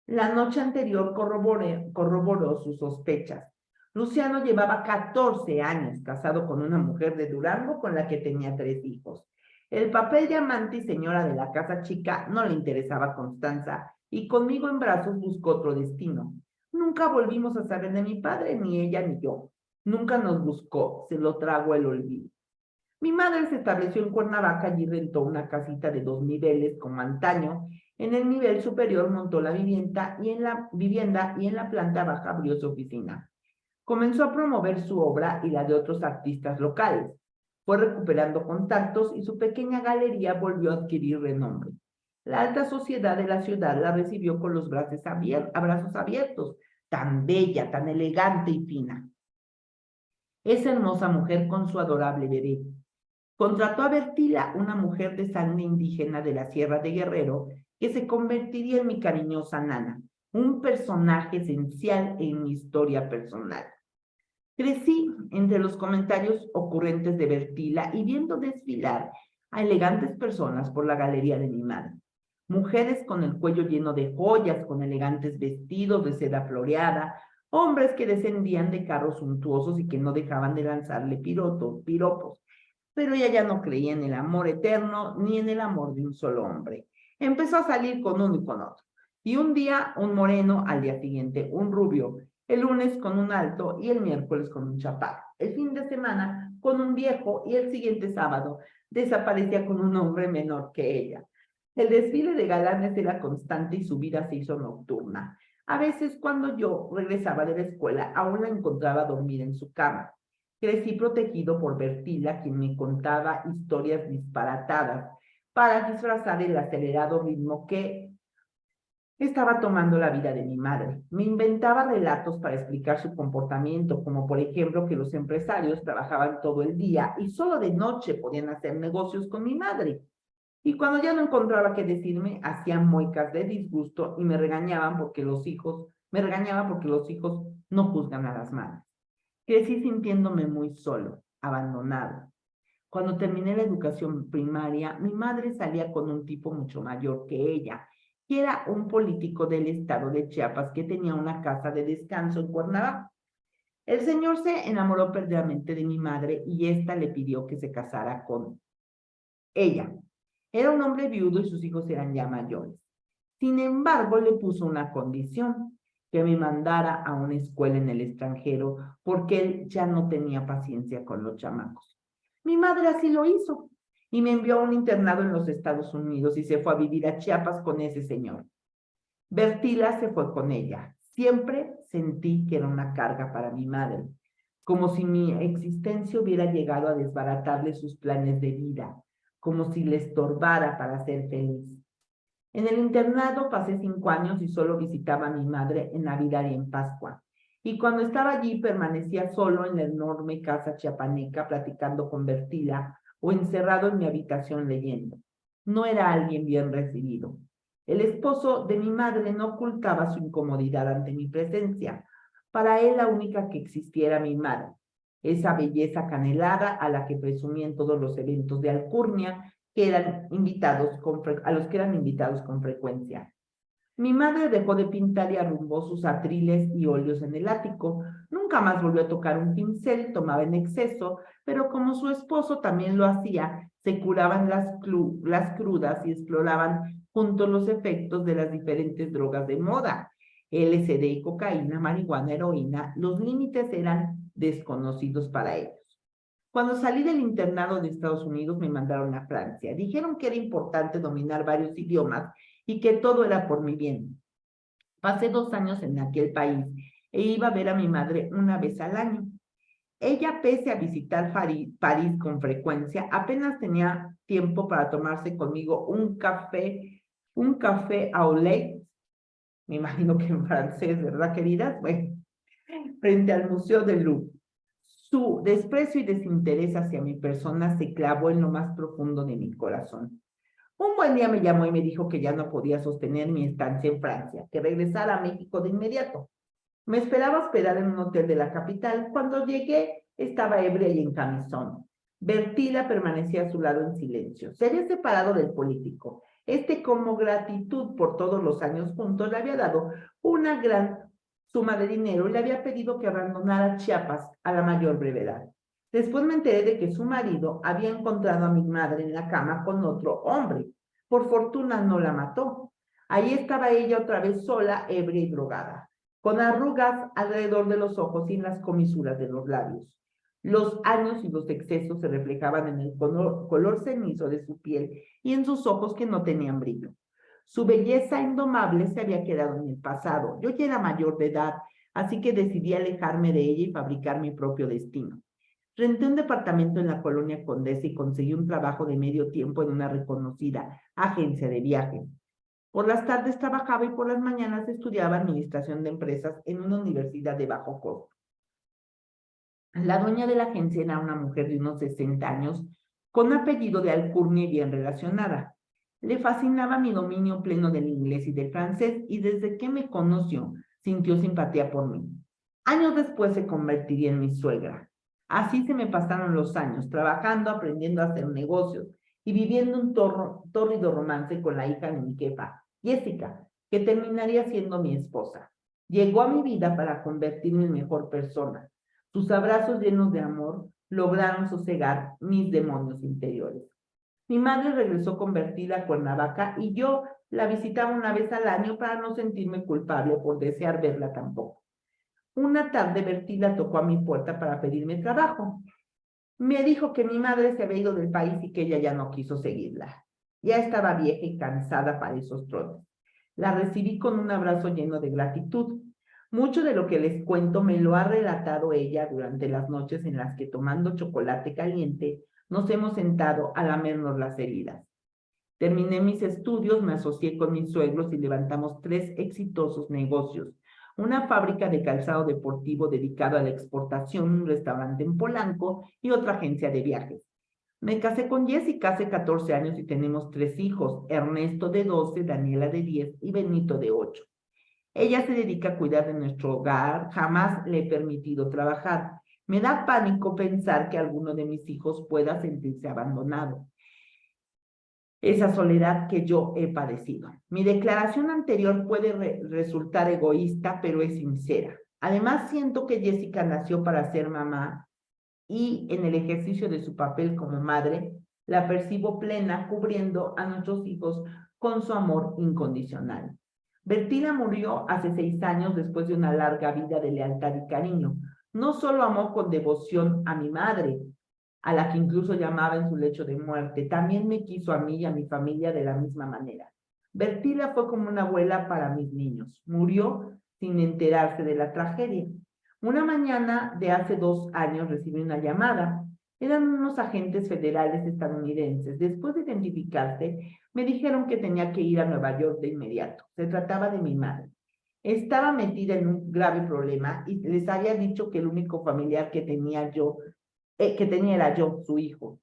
La noche anterior corroboró sus sospechas. Luciano llevaba 14 años casado con una mujer de Durango con la que tenía 3 hijos. El papel de amante y señora de la casa chica no le interesaba a Constanza y conmigo en brazos buscó otro destino. Nunca volvimos a saber de mi padre, ni ella ni yo. Nunca nos buscó, se lo tragó el olvido. Mi madre se estableció en Cuernavaca y rentó una casita de 2 niveles como antaño. En el nivel superior montó la vivienda y en la planta baja abrió su oficina. Comenzó a promover su obra y la de otros artistas locales. Fue recuperando contactos y su pequeña galería volvió a adquirir renombre. La alta sociedad de la ciudad la recibió con los brazos abiertos, tan bella, tan elegante y fina. Esa hermosa mujer con su adorable bebé. Contrató a Bertila, una mujer de sangre indígena de la Sierra de Guerrero, que se convertiría en mi cariñosa nana, un personaje esencial en mi historia personal. Crecí entre los comentarios ocurrentes de Bertila y viendo desfilar a elegantes personas por la galería de mi madre. Mujeres con el cuello lleno de joyas, con elegantes vestidos de seda floreada, hombres que descendían de carros suntuosos y que no dejaban de lanzarle piropos. Pero ella ya no creía en el amor eterno ni en el amor de un solo hombre. Empezó a salir con uno y con otro. Y un día un moreno, al día siguiente un rubio, el lunes con un alto y el miércoles con un chaparro. El fin de semana con un viejo y el siguiente sábado desaparecía con un hombre menor que ella. El desfile de galanes era constante y su vida se hizo nocturna. A veces cuando yo regresaba de la escuela aún la encontraba dormir en su cama. Crecí protegido por Bertila, quien me contaba historias disparatadas para disfrazar el acelerado ritmo que estaba tomando la vida de mi madre. Me inventaba relatos para explicar su comportamiento, como por ejemplo que los empresarios trabajaban todo el día y solo de noche podían hacer negocios con mi madre. Y cuando ya no encontraba qué decirme, hacían muecas de disgusto y me regañaban porque los hijos no juzgan a las madres. Crecí sintiéndome muy solo, abandonado. Cuando terminé la educación primaria, mi madre salía con un tipo mucho mayor que ella, que era un político del estado de Chiapas que tenía una casa de descanso en Cuernavaca. El señor se enamoró perdidamente de mi madre y ésta le pidió que se casara con ella. Era un hombre viudo y sus hijos eran ya mayores. Sin embargo, le puso una condición, que me mandara a una escuela en el extranjero porque él ya no tenía paciencia con los chamacos. Mi madre así lo hizo y me envió a un internado en los Estados Unidos y se fue a vivir a Chiapas con ese señor. Bertila se fue con ella. Siempre sentí que era una carga para mi madre, como si mi existencia hubiera llegado a desbaratarle sus planes de vida, como si le estorbara para ser feliz. En el internado pasé 5 años y solo visitaba a mi madre en Navidad y en Pascua. Y cuando estaba allí permanecía solo en la enorme casa chiapaneca platicando con Bertila o encerrado en mi habitación leyendo. No era alguien bien recibido. El esposo de mi madre no ocultaba su incomodidad ante mi presencia. Para él la única que existía era mi madre, esa belleza canelada a la que presumía en todos los eventos de alcurnia que eran invitados a los que eran invitados con frecuencia. Mi madre dejó de pintar y arrumbó sus atriles y óleos en el ático. Nunca más volvió a tocar un pincel, tomaba en exceso, pero como su esposo también lo hacía, se curaban las crudas y exploraban juntos los efectos de las diferentes drogas de moda. LSD, cocaína, marihuana, heroína, los límites eran desconocidos para ellos. Cuando salí del internado de Estados Unidos me mandaron a Francia. Dijeron que era importante dominar varios idiomas y que todo era por mi bien. Pasé 2 años en aquel país e iba a ver a mi madre una vez al año. Ella, pese a visitar París con frecuencia, apenas tenía tiempo para tomarse conmigo un café au lait, me imagino que en francés, ¿verdad, queridas? Bueno, frente al Museo del Louvre. Su desprecio y desinterés hacia mi persona se clavó en lo más profundo de mi corazón. Un buen día me llamó y me dijo que ya no podía sostener mi estancia en Francia, que regresara a México de inmediato. Me esperaba hospedar en un hotel de la capital. Cuando llegué, estaba ebria y en camisón. Bertila permanecía a su lado en silencio. Se había separado del político. Como gratitud por todos los años juntos, le había dado una gran suma de dinero y le había pedido que abandonara Chiapas a la mayor brevedad. Después me enteré de que su marido había encontrado a mi madre en la cama con otro hombre. Por fortuna no la mató. Ahí estaba ella otra vez sola, ebria y drogada, con arrugas alrededor de los ojos y en las comisuras de los labios. Los años y los excesos se reflejaban en el color cenizo de su piel y en sus ojos que no tenían brillo. Su belleza indomable se había quedado en el pasado. Yo ya era mayor de edad, así que decidí alejarme de ella y fabricar mi propio destino. Renté un departamento en la colonia Condesa y conseguí un trabajo de medio tiempo en una reconocida agencia de viajes. Por las tardes trabajaba y por las mañanas estudiaba administración de empresas en una universidad de bajo costo. La dueña de la agencia era una mujer de unos 60 años, con apellido de alcurnia y bien relacionada. Le fascinaba mi dominio pleno del inglés y del francés y desde que me conoció sintió simpatía por mí. Años después se convertiría en mi suegra. Así se me pasaron los años, trabajando, aprendiendo a hacer negocios y viviendo un tórrido romance con la hija de mi jefa, Jessica, que terminaría siendo mi esposa. Llegó a mi vida para convertirme en mejor persona. Sus abrazos llenos de amor lograron sosegar mis demonios interiores. Mi madre regresó convertida a Cuernavaca y yo la visitaba una vez al año para no sentirme culpable por desear verla tampoco. Una tarde Bertila tocó a mi puerta para pedirme trabajo. Me dijo que mi madre se había ido del país y que ella ya no quiso seguirla. Ya estaba vieja y cansada para esos trotes. La recibí con un abrazo lleno de gratitud. Mucho de lo que les cuento me lo ha relatado ella durante las noches en las que, tomando chocolate caliente, nos hemos sentado a lamernos las heridas. Terminé mis estudios, me asocié con mis suegros y levantamos 3 exitosos negocios: una fábrica de calzado deportivo dedicado a la exportación, un restaurante en Polanco y otra agencia de viajes. Me casé con Jessica hace 14 años y tenemos 3 hijos: Ernesto de 12, Daniela de 10 y Benito de 8. Ella se dedica a cuidar de nuestro hogar, jamás le he permitido trabajar. Me da pánico pensar que alguno de mis hijos pueda sentirse abandonado. Esa soledad que yo he padecido. Mi declaración anterior puede resultar egoísta, pero es sincera. Además, siento que Jessica nació para ser mamá y en el ejercicio de su papel como madre, la percibo plena, cubriendo a nuestros hijos con su amor incondicional. Bertina murió hace 6 años después de una larga vida de lealtad y cariño. No solo amó con devoción a mi madre, a la que incluso llamaba en su lecho de muerte, también me quiso a mí y a mi familia de la misma manera. Bertila fue como una abuela para mis niños. Murió sin enterarse de la tragedia. Una mañana de hace 2 años recibí una llamada. Eran unos agentes federales estadounidenses. Después de identificarse, me dijeron que tenía que ir a Nueva York de inmediato. Se trataba de mi madre. Estaba metida en un grave problema y les había dicho que el único familiar que tenía era yo, su hijo.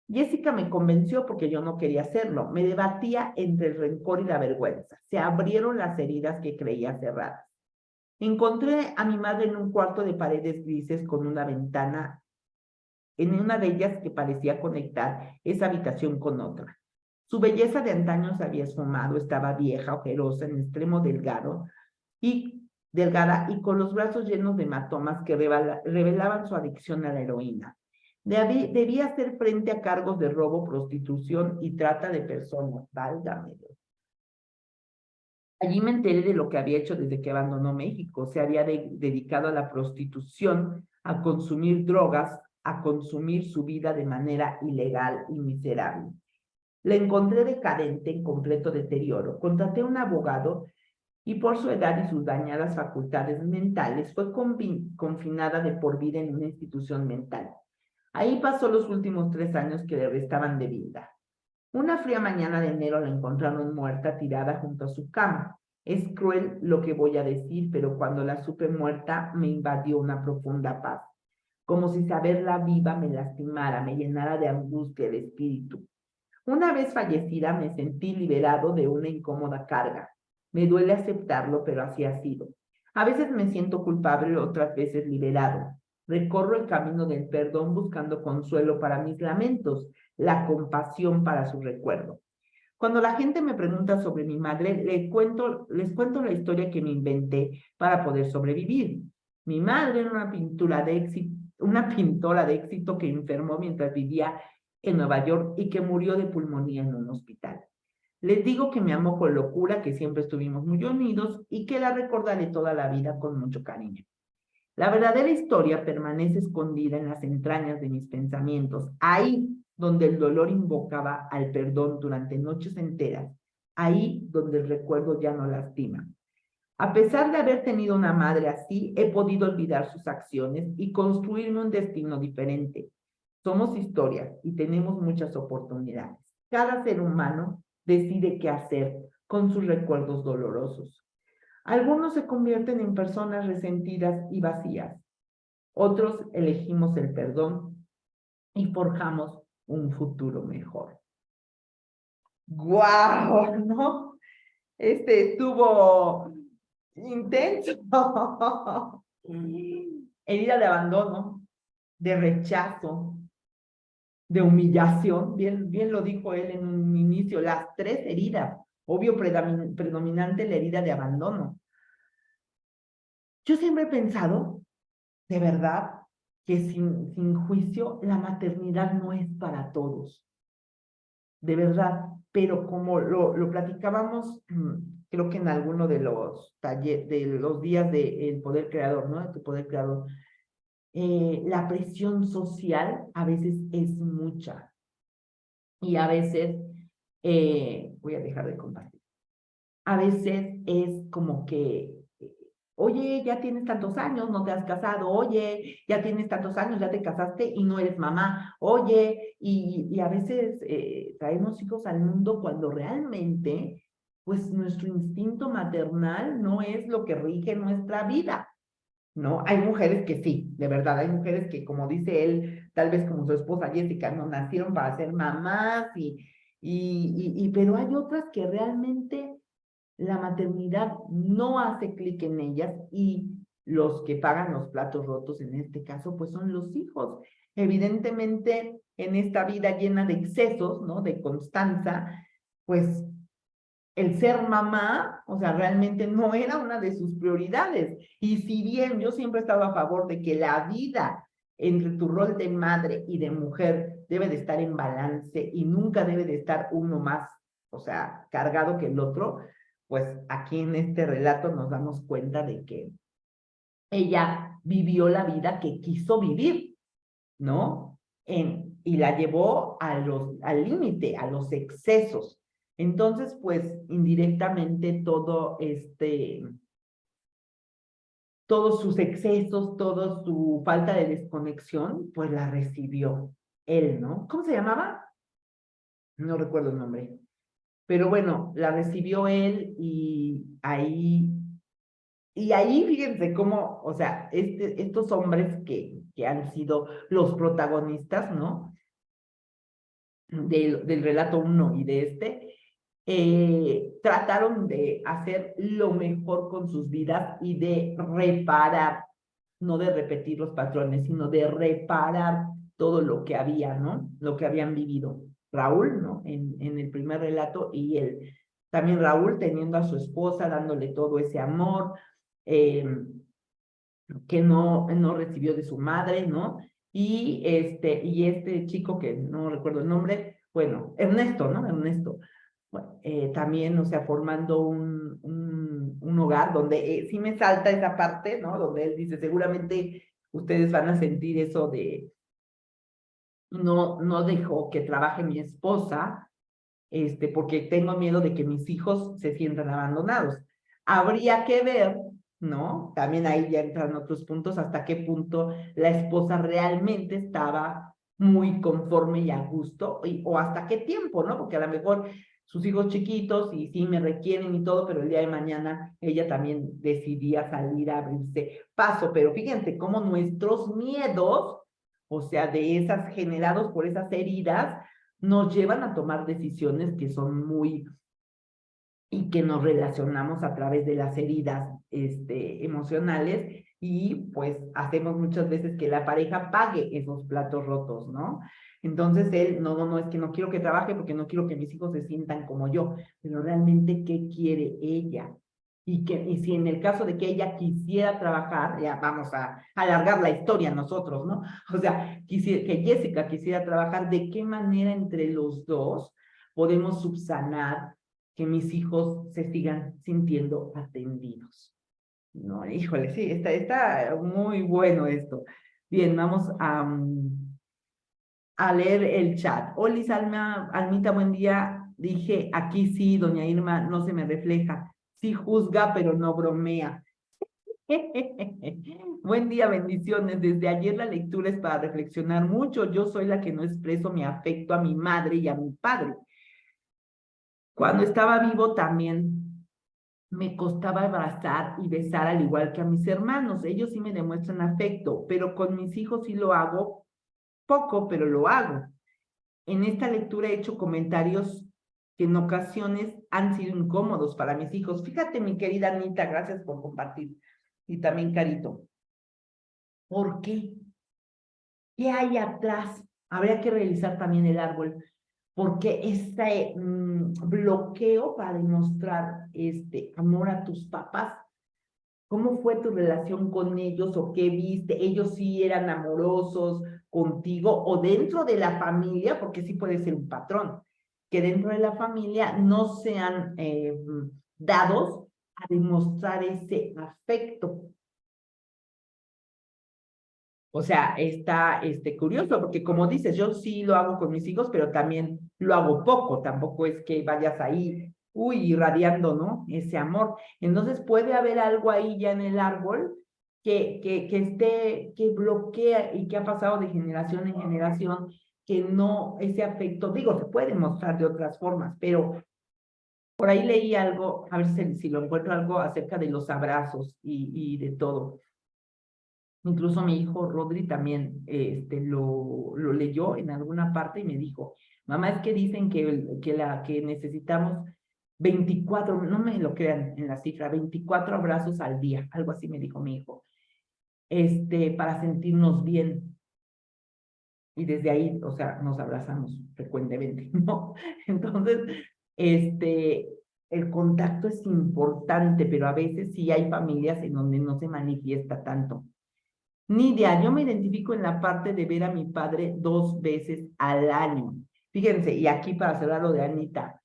Jessica me convenció porque yo no quería hacerlo. Me debatía entre el rencor y la vergüenza. Se abrieron las heridas que creía cerradas. Encontré a mi madre en un cuarto de paredes grises con una ventana, en una de ellas que parecía conectar esa habitación con otra. Su belleza de antaño se había esfumado, estaba vieja, ojerosa, en extremo delgada y con los brazos llenos de hematomas que revelaban su adicción a la heroína. Debía hacer frente a cargos de robo, prostitución y trata de personas. Válgame Dios. Allí me enteré de lo que había hecho desde que abandonó México. Se había dedicado a la prostitución, a consumir drogas, a consumir su vida de manera ilegal y miserable. La encontré decadente, en completo deterioro. Contraté a un abogado y por su edad y sus dañadas facultades mentales fue confinada de por vida en una institución mental. Ahí pasó los últimos 3 años que le restaban de vida. Una fría mañana de enero la encontraron muerta tirada junto a su cama. Es cruel lo que voy a decir, pero cuando la supe muerta me invadió una profunda paz, como si saberla viva me lastimara, me llenara de angustia de espíritu. Una vez fallecida me sentí liberado de una incómoda carga. Me duele aceptarlo, pero así ha sido. A veces me siento culpable, otras veces liberado. Recorro el camino del perdón buscando consuelo para mis lamentos, la compasión para su recuerdo. Cuando la gente me pregunta sobre mi madre, les cuento la historia que me inventé para poder sobrevivir. Mi madre era una pintora de éxito que enfermó mientras vivía en Nueva York y que murió de pulmonía en un hospital. Les digo que me amó con locura, que siempre estuvimos muy unidos y que la recordaré toda la vida con mucho cariño. La verdadera historia permanece escondida en las entrañas de mis pensamientos, ahí donde el dolor invocaba al perdón durante noches enteras, ahí donde el recuerdo ya no lastima. A pesar de haber tenido una madre así, he podido olvidar sus acciones y construirme un destino diferente. Somos historias y tenemos muchas oportunidades. Cada ser humano decide qué hacer con sus recuerdos dolorosos. Algunos se convierten en personas resentidas y vacías. Otros elegimos el perdón y forjamos un futuro mejor. ¡Guau! ¿No? Estuvo intenso. Herida de abandono, de rechazo, de humillación. Bien lo dijo él en un inicio, las 3 heridas. Obvio, predominante la herida de abandono. Yo siempre he pensado, de verdad, que sin juicio, la maternidad no es para todos. De verdad, pero como lo platicábamos, creo que en alguno de los de los días del poder creador, ¿no? De tu poder creador, la presión social a veces es mucha y a veces, voy a dejar de compartir, a veces es como que, oye, ya tienes tantos años, no te has casado, oye, ya tienes tantos años, ya te casaste y no eres mamá, oye, y a veces traemos hijos al mundo cuando realmente, pues nuestro instinto maternal no es lo que rige nuestra vida, ¿no? Hay mujeres que sí, de verdad, hay mujeres que, como dice él, tal vez como su esposa Jessica, no nacieron para ser mamás, pero hay otras que realmente la maternidad no hace clic en ellas y los que pagan los platos rotos en este caso, pues son los hijos. Evidentemente, en esta vida llena de excesos, ¿no? De constanza, pues el ser mamá, o sea, realmente no era una de sus prioridades. Y si bien yo siempre he estado a favor de que la vida entre tu rol de madre y de mujer debe de estar en balance y nunca debe de estar uno más, o sea, cargado que el otro, pues aquí en este relato nos damos cuenta de que ella vivió la vida que quiso vivir, ¿no? Y la llevó al límite, a los excesos. Entonces, pues, indirectamente todos sus excesos, toda su falta de desconexión, pues la recibió él, ¿no? ¿Cómo se llamaba? No recuerdo el nombre. Pero bueno, la recibió él y ahí fíjense cómo, o sea, estos hombres que han sido los protagonistas, ¿no? Del relato 1 y de trataron de hacer lo mejor con sus vidas y de reparar, no de repetir los patrones, sino de reparar todo lo que había, ¿no? Lo que habían vivido. Raúl, ¿no? En el primer relato y él. También Raúl teniendo a su esposa, dándole todo ese amor, eh, que no recibió de su madre, ¿no? Y este chico que no recuerdo el nombre, bueno, Ernesto, ¿no? Ernesto. Bueno, también, o sea, formando un hogar donde sí me salta esa parte, ¿no? Donde él dice, seguramente ustedes van a sentir eso de, no dejo que trabaje mi esposa, porque tengo miedo de que mis hijos se sientan abandonados. Habría que ver, ¿no? También ahí ya entran otros puntos, hasta qué punto la esposa realmente estaba muy conforme y a gusto, o hasta qué tiempo, ¿no? Porque a lo mejor sus hijos chiquitos y sí me requieren y todo, pero el día de mañana ella también decidía salir a abrirse paso. Pero fíjense cómo nuestros miedos, o sea, de esas generados por esas heridas, nos llevan a tomar decisiones que son muy y que nos relacionamos a través de las heridas emocionales y pues hacemos muchas veces que la pareja pague esos platos rotos, ¿no? Entonces él, no, es que no quiero que trabaje porque no quiero que mis hijos se sientan como yo, pero realmente, ¿qué quiere ella? Y si en el caso de que ella quisiera trabajar, ya vamos a alargar la historia nosotros, ¿no? O sea, que Jessica quisiera trabajar, ¿de qué manera entre los dos podemos subsanar que mis hijos se sigan sintiendo atendidos? No, híjole, sí, está muy bueno esto. Bien, vamos a leer el chat. Hola, Almita, buen día. Dije, aquí sí, doña Irma, no se me refleja. Sí juzga, pero no bromea. Buen día, bendiciones. Desde ayer la lectura es para reflexionar mucho. Yo soy la que no expreso mi afecto a mi madre y a mi padre. Cuando estaba vivo también me costaba abrazar y besar al igual que a mis hermanos. Ellos sí me demuestran afecto, pero con mis hijos sí lo hago poco, pero lo hago. En esta lectura he hecho comentarios que en ocasiones han sido incómodos para mis hijos. Fíjate, mi querida Anita, gracias por compartir. Y también Carito. ¿Por qué? ¿Qué hay atrás? Habría que revisar también el árbol, porque este bloqueo para demostrar amor a tus papás, ¿cómo fue tu relación con ellos o qué viste? ¿Ellos sí eran amorosos contigo o dentro de la familia? Porque sí puede ser un patrón, que dentro de la familia no sean dados a demostrar ese afecto. O sea, está curioso, porque como dices, yo sí lo hago con mis hijos, pero también lo hago poco, tampoco es que vayas ahí, irradiando, ¿no? Ese amor. Entonces puede haber algo ahí ya en el árbol que bloquea y que ha pasado de generación en generación, que no, ese afecto, digo, se puede mostrar de otras formas, pero por ahí leí algo, a ver si lo encuentro algo acerca de los abrazos y de todo. Incluso mi hijo Rodri también lo leyó en alguna parte y me dijo, mamá, es que dicen que necesitamos 24, no me lo crean en la cifra, 24 abrazos al día, algo así me dijo mi hijo. para sentirnos bien. Y desde ahí, o sea, nos abrazamos frecuentemente, ¿no? Entonces, el contacto es importante, pero a veces sí hay familias en donde no se manifiesta tanto. Nidia, yo me identifico en la parte de ver a mi padre 2 veces al año. Fíjense, y aquí para cerrar lo de Anita,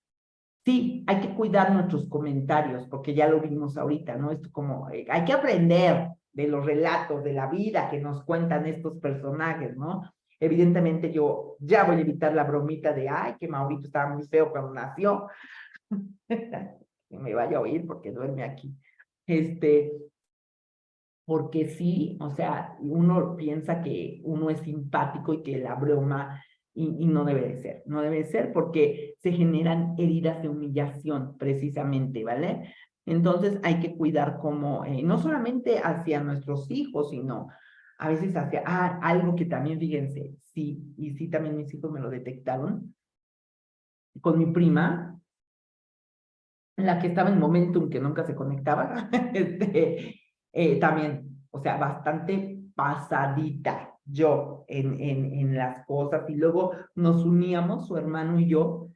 sí, hay que cuidar nuestros comentarios, porque ya lo vimos ahorita, ¿no? Esto como, hay que aprender de los relatos, de la vida que nos cuentan estos personajes, ¿no? Evidentemente yo ya voy a evitar la bromita de, ay, que Maurito estaba muy feo cuando nació. Que me vaya a oír porque duerme aquí. Porque sí, o sea, uno piensa que uno es simpático y que la broma, y no debe de ser, no debe de ser porque se generan heridas de humillación precisamente, ¿vale? Entonces hay que cuidar como, no solamente hacia nuestros hijos, sino a veces hacia, algo que también, fíjense, sí, y sí también mis hijos me lo detectaron, con mi prima, la que estaba en Momentum, que nunca se conectaba, también, o sea, bastante pasadita yo en las cosas, y luego nos uníamos, su hermano y yo,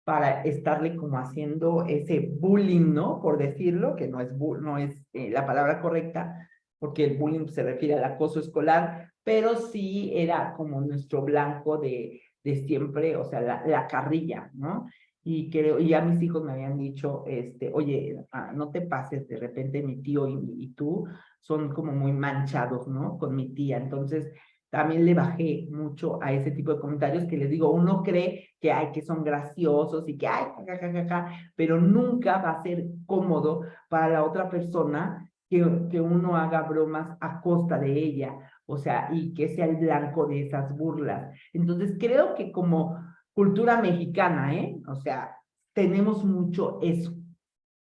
para estarle como haciendo ese bullying, ¿no? Por decirlo, que no es, no es la palabra correcta, porque el bullying se refiere al acoso escolar, pero sí era como nuestro blanco de siempre, o sea, la carrilla, ¿no? Y creo, y ya mis hijos me habían dicho, oye, no te pases, de repente mi tío y tú son como muy manchados, ¿no? Con mi tía. Entonces, también le bajé mucho a ese tipo de comentarios que les digo, uno cree que, ay, que son graciosos y que, ay, pero nunca va a ser cómodo para la otra persona que uno haga bromas a costa de ella, o sea, y que sea el blanco de esas burlas. Entonces, creo que como cultura mexicana, o sea, tenemos mucho eso,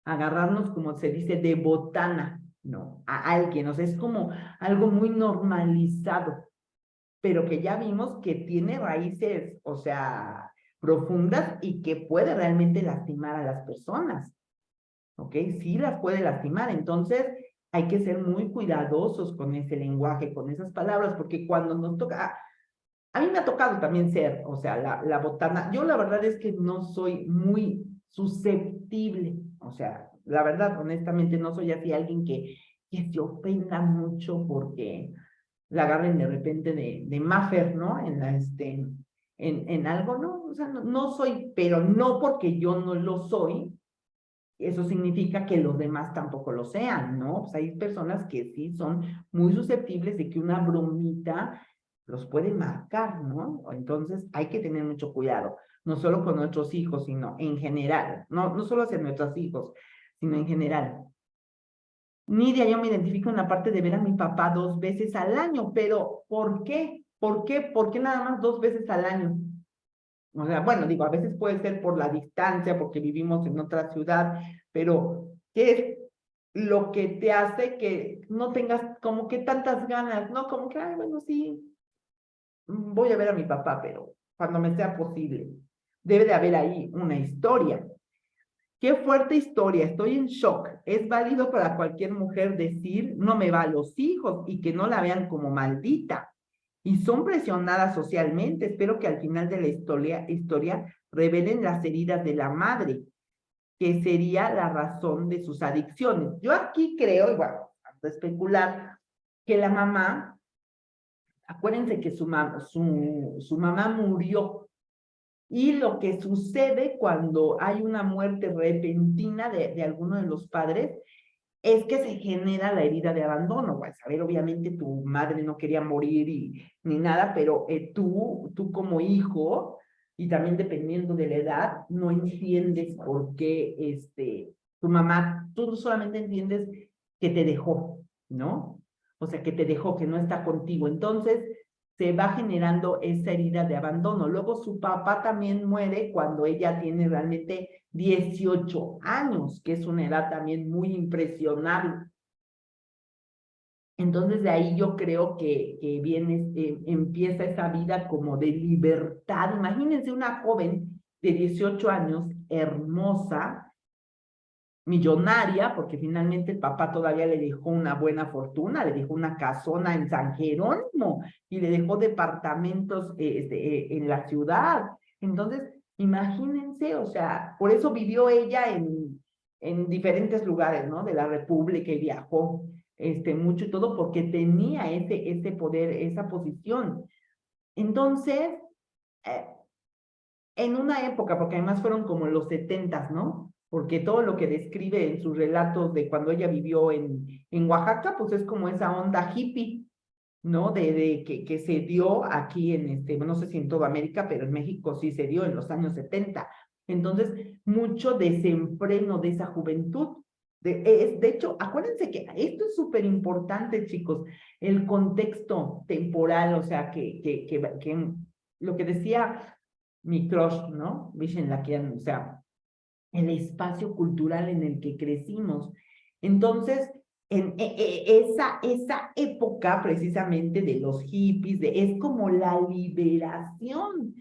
agarrarnos, como se dice, de botana, ¿no? A alguien, o sea, es como algo muy normalizado, pero que ya vimos que tiene raíces, o sea, profundas y que puede realmente lastimar a las personas, ¿ok? Sí las puede lastimar, entonces hay que ser muy cuidadosos con ese lenguaje, con esas palabras, porque cuando nos toca, a mí me ha tocado también ser, o sea, la botana. Yo la verdad es que no soy muy susceptible, o sea, la verdad, honestamente, no soy así alguien que se ofenda mucho porque la agarren de repente de Maffer, ¿no? En algo, ¿no? O sea, no soy, pero no porque yo no lo soy, eso significa que los demás tampoco lo sean, ¿no? Pues hay personas que sí son muy susceptibles de que una bromita los puede marcar, ¿no? Entonces hay que tener mucho cuidado, no solo con nuestros hijos, sino en general, no solo hacia nuestros hijos, sino en general. Nidia, yo me identifico en la parte de ver a mi papá 2 veces al año, pero ¿por qué? ¿Por qué? ¿Por qué nada más 2 veces al año? O sea, bueno, digo, a veces puede ser por la distancia, porque vivimos en otra ciudad, pero ¿qué es lo que te hace que no tengas como que tantas ganas, ¿no? Como que, ay, bueno, sí, voy a ver a mi papá, pero cuando me sea posible. Debe de haber ahí una historia. Qué fuerte historia, estoy en shock. Es válido para cualquier mujer decir, no me va a los hijos y que no la vean como maldita. Y son presionadas socialmente. Espero que al final de la historia revelen las heridas de la madre, que sería la razón de sus adicciones. Yo aquí creo, y bueno, a especular, que la mamá, acuérdense que su mamá murió, y lo que sucede cuando hay una muerte repentina de alguno de los padres es que se genera la herida de abandono. Pues, a ver, obviamente tu madre no quería morir ni nada, pero tú como hijo, y también dependiendo de la edad, no entiendes por qué tu mamá, tú solamente entiendes que te dejó, ¿no? O sea, que te dejó, que no está contigo. Entonces, se va generando esa herida de abandono. Luego su papá también muere cuando ella tiene realmente 18 años, que es una edad también muy impresionable. Entonces de ahí yo creo que viene, empieza esa vida como de libertad. Imagínense una joven de 18 años, hermosa, millonaria, porque finalmente el papá todavía le dejó una buena fortuna, le dejó una casona en San Jerónimo y le dejó departamentos en la ciudad. Entonces, imagínense, o sea, por eso vivió ella en diferentes lugares, ¿no? De la República y viajó mucho y todo porque tenía ese poder, esa posición. Entonces, eh, en una época, porque además fueron como los 70, ¿no? Porque todo lo que describe en sus relatos de cuando ella vivió en Oaxaca, pues es como esa onda hippie, ¿no? Que se dio aquí no sé si en toda América, pero en México sí se dio en los años 70. Entonces, mucho desenfreno de esa juventud. De hecho, acuérdense que esto es súper importante, chicos, el contexto temporal, o sea, que lo que decía mi crush, ¿no? Vishen Lakian, o sea, el espacio cultural en el que crecimos. Entonces, esa época precisamente de los hippies, es como la liberación.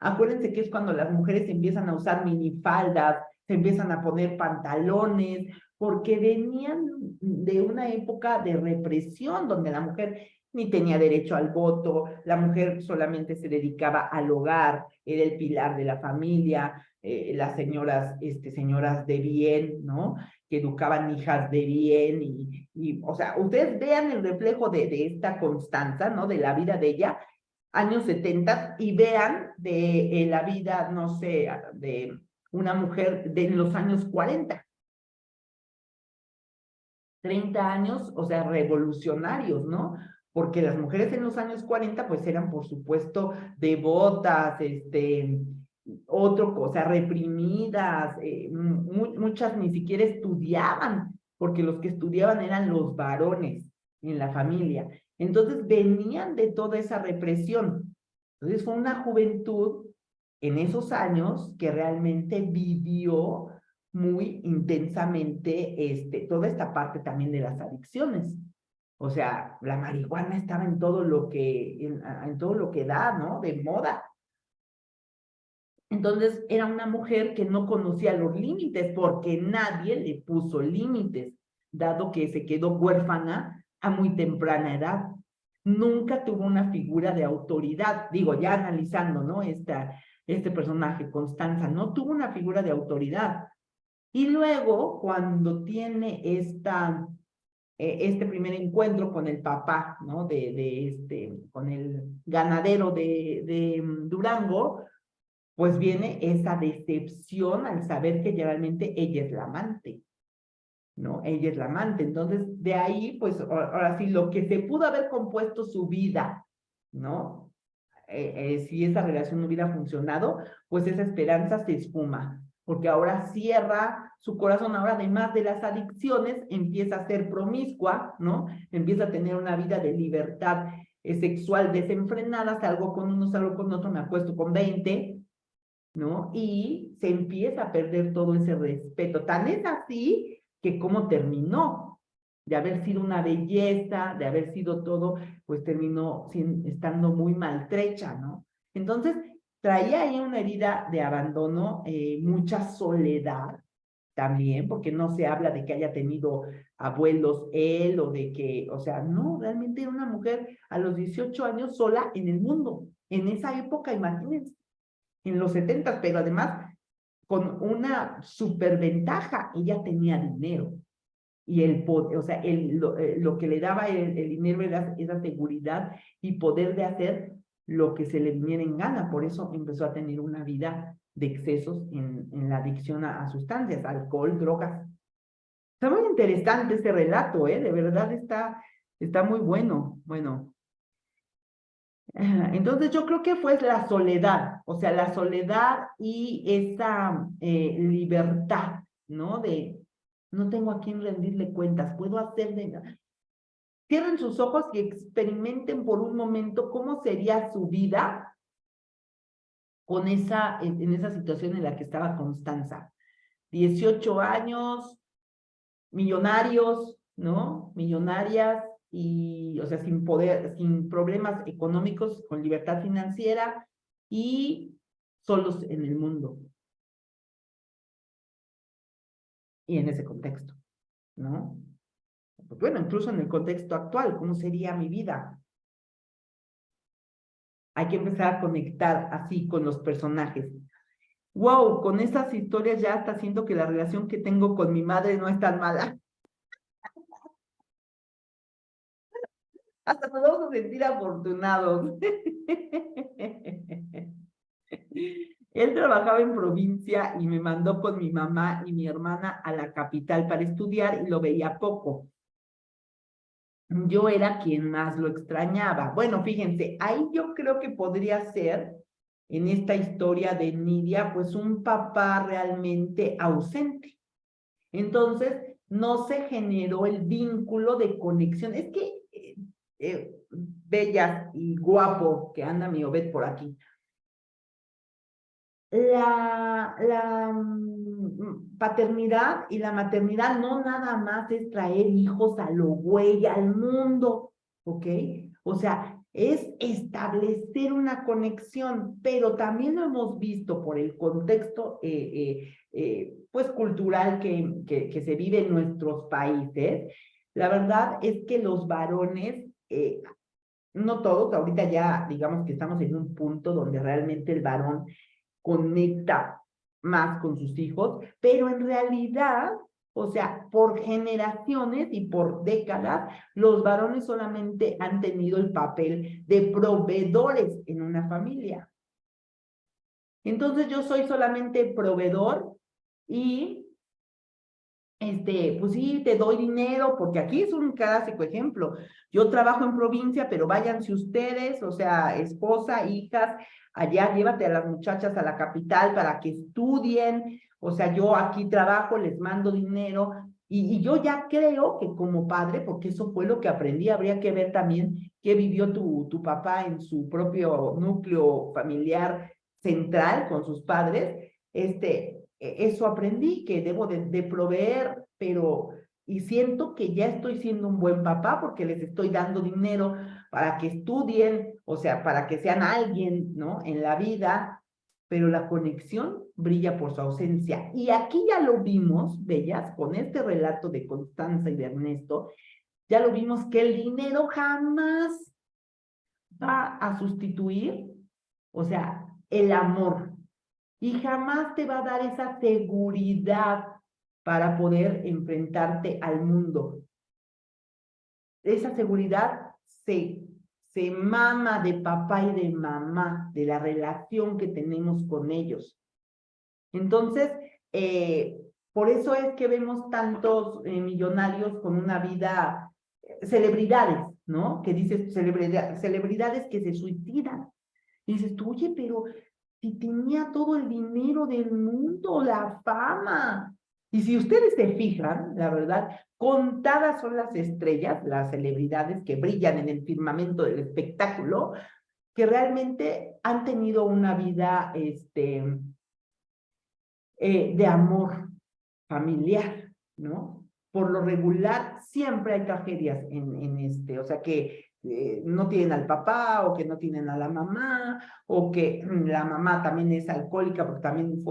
Acuérdense que es cuando las mujeres empiezan a usar minifaldas, se empiezan a poner pantalones, porque venían de una época de represión donde la mujer ni tenía derecho al voto, la mujer solamente se dedicaba al hogar, era el pilar de la familia, las señoras de bien, ¿no? Que educaban hijas de bien o sea, ustedes vean el reflejo de esta constanza, ¿no? De la vida de ella, años 70, y vean de la vida, no sé, de una mujer de los años 40, 30 años, o sea, revolucionarios, ¿no? Porque las mujeres en los años 40, pues eran, por supuesto, devotas, cosa, reprimidas, muchas ni siquiera estudiaban, porque los que estudiaban eran los varones en la familia. Entonces venían de toda esa represión. Entonces fue una juventud en esos años que realmente vivió muy intensamente toda esta parte también de las adicciones. O sea, la marihuana estaba en todo lo en todo lo que da, ¿no? De moda. Entonces era una mujer que no conocía los límites porque nadie le puso límites, dado que se quedó huérfana a muy temprana edad. Nunca tuvo una figura de autoridad. Digo, ya analizando, ¿no? Este personaje, Constanza, no tuvo una figura de autoridad. Y luego, cuando tiene este primer encuentro con el papá, ¿no? Con el ganadero de Durango, pues viene esa decepción al saber que realmente ella es la amante, ¿no? Ella es la amante. Entonces, de ahí, pues, ahora sí, lo que se pudo haber compuesto su vida, ¿no? Si esa relación no hubiera funcionado, pues esa esperanza se esfuma, porque ahora cierra su corazón, ahora además de las adicciones, empieza a ser promiscua, ¿no? Empieza a tener una vida de libertad sexual desenfrenada, salgo con uno, salgo con otro, me acuesto con 20, ¿no? Y se empieza a perder todo ese respeto. Tan es así que como terminó, de haber sido una belleza, de haber sido todo, pues terminó estando muy maltrecha, ¿no? Entonces, traía ahí una herida de abandono, mucha soledad también, porque no se habla de que haya tenido abuelos él o de que, o sea, no, realmente era una mujer a los 18 años sola en el mundo. En esa época, imagínense, en los 70, pero además con una superventaja, ella tenía dinero y o sea, lo que le daba el dinero era esa seguridad y poder de hacer lo que se le viniera en gana. Por eso empezó a tener una vida de excesos en la adicción a sustancias, alcohol, drogas. Está muy interesante este relato, ¿eh? De verdad está muy bueno. Bueno, entonces yo creo que fue la soledad, o sea, la soledad y esa libertad, ¿no? No tengo a quién rendirle cuentas, puedo hacer de... Cierren sus ojos y experimenten por un momento cómo sería su vida con en esa situación en la que estaba Constanza. 18 años, millonarios, ¿no? Millonarias y, o sea, sin poder, sin problemas económicos, con libertad financiera y solos en el mundo. y en ese contexto, ¿no? Pues bueno, incluso en el contexto actual, ¿cómo sería mi vida? Hay que empezar a conectar así con los personajes. Wow, con esas historias ya está haciendo que la relación que tengo con mi madre no es tan mala. Hasta nos vamos a sentir afortunados. Él trabajaba en provincia y me mandó con mi mamá y mi hermana a la capital para estudiar y lo veía poco. Yo era quien más lo extrañaba. Bueno, fíjense, ahí yo creo que podría ser, en esta historia de Nidia, pues un papá realmente ausente. Entonces, no se generó el vínculo de conexión. Es que, bellas y guapo, que anda mi Obed por aquí, la paternidad y la maternidad no nada más es traer hijos a lo güey al mundo, ¿ok? O sea, es establecer una conexión, pero también lo hemos visto por el contexto pues cultural que se vive en nuestros países. La verdad es que los varones, no todos, ahorita ya digamos que estamos en un punto donde realmente el varón conecta más con sus hijos, pero en realidad, o sea, por generaciones y por décadas, los varones solamente han tenido el papel de proveedores en una familia. Entonces yo soy solamente proveedor y pues sí, te doy dinero, porque aquí es un clásico ejemplo. Yo trabajo en provincia, pero váyanse ustedes, o sea, esposa, hijas, allá llévate a las muchachas a la capital para que estudien. O sea, yo aquí trabajo, les mando dinero, y yo ya creo que como padre, porque eso fue lo que aprendí, habría que ver también qué vivió tu papá en su propio núcleo familiar central con sus padres, eso aprendí, que debo de proveer, pero, y siento que ya estoy siendo un buen papá porque les estoy dando dinero para que estudien, o sea, para que sean alguien, ¿no? En la vida, pero la conexión brilla por su ausencia. Y aquí ya lo vimos, bellas, con este relato de Constanza y de Ernesto, ya lo vimos que el dinero jamás va a sustituir, o sea, el amor, y jamás te va a dar esa seguridad para poder enfrentarte al mundo. Esa seguridad se mama de papá y de mamá, de la relación que tenemos con ellos. Entonces, por eso es que vemos tantos millonarios con una vida, celebridades, ¿no? Que dices, celebridades que se suicidan. Y dices tú, oye, pero si tenía todo el dinero del mundo, la fama. Y si ustedes se fijan, la verdad, contadas son las estrellas, las celebridades que brillan en el firmamento del espectáculo, que realmente han tenido una vida de amor familiar, ¿no? Por lo regular, siempre hay tragedias o sea, que no tienen al papá o que no tienen a la mamá o que la mamá también es alcohólica porque también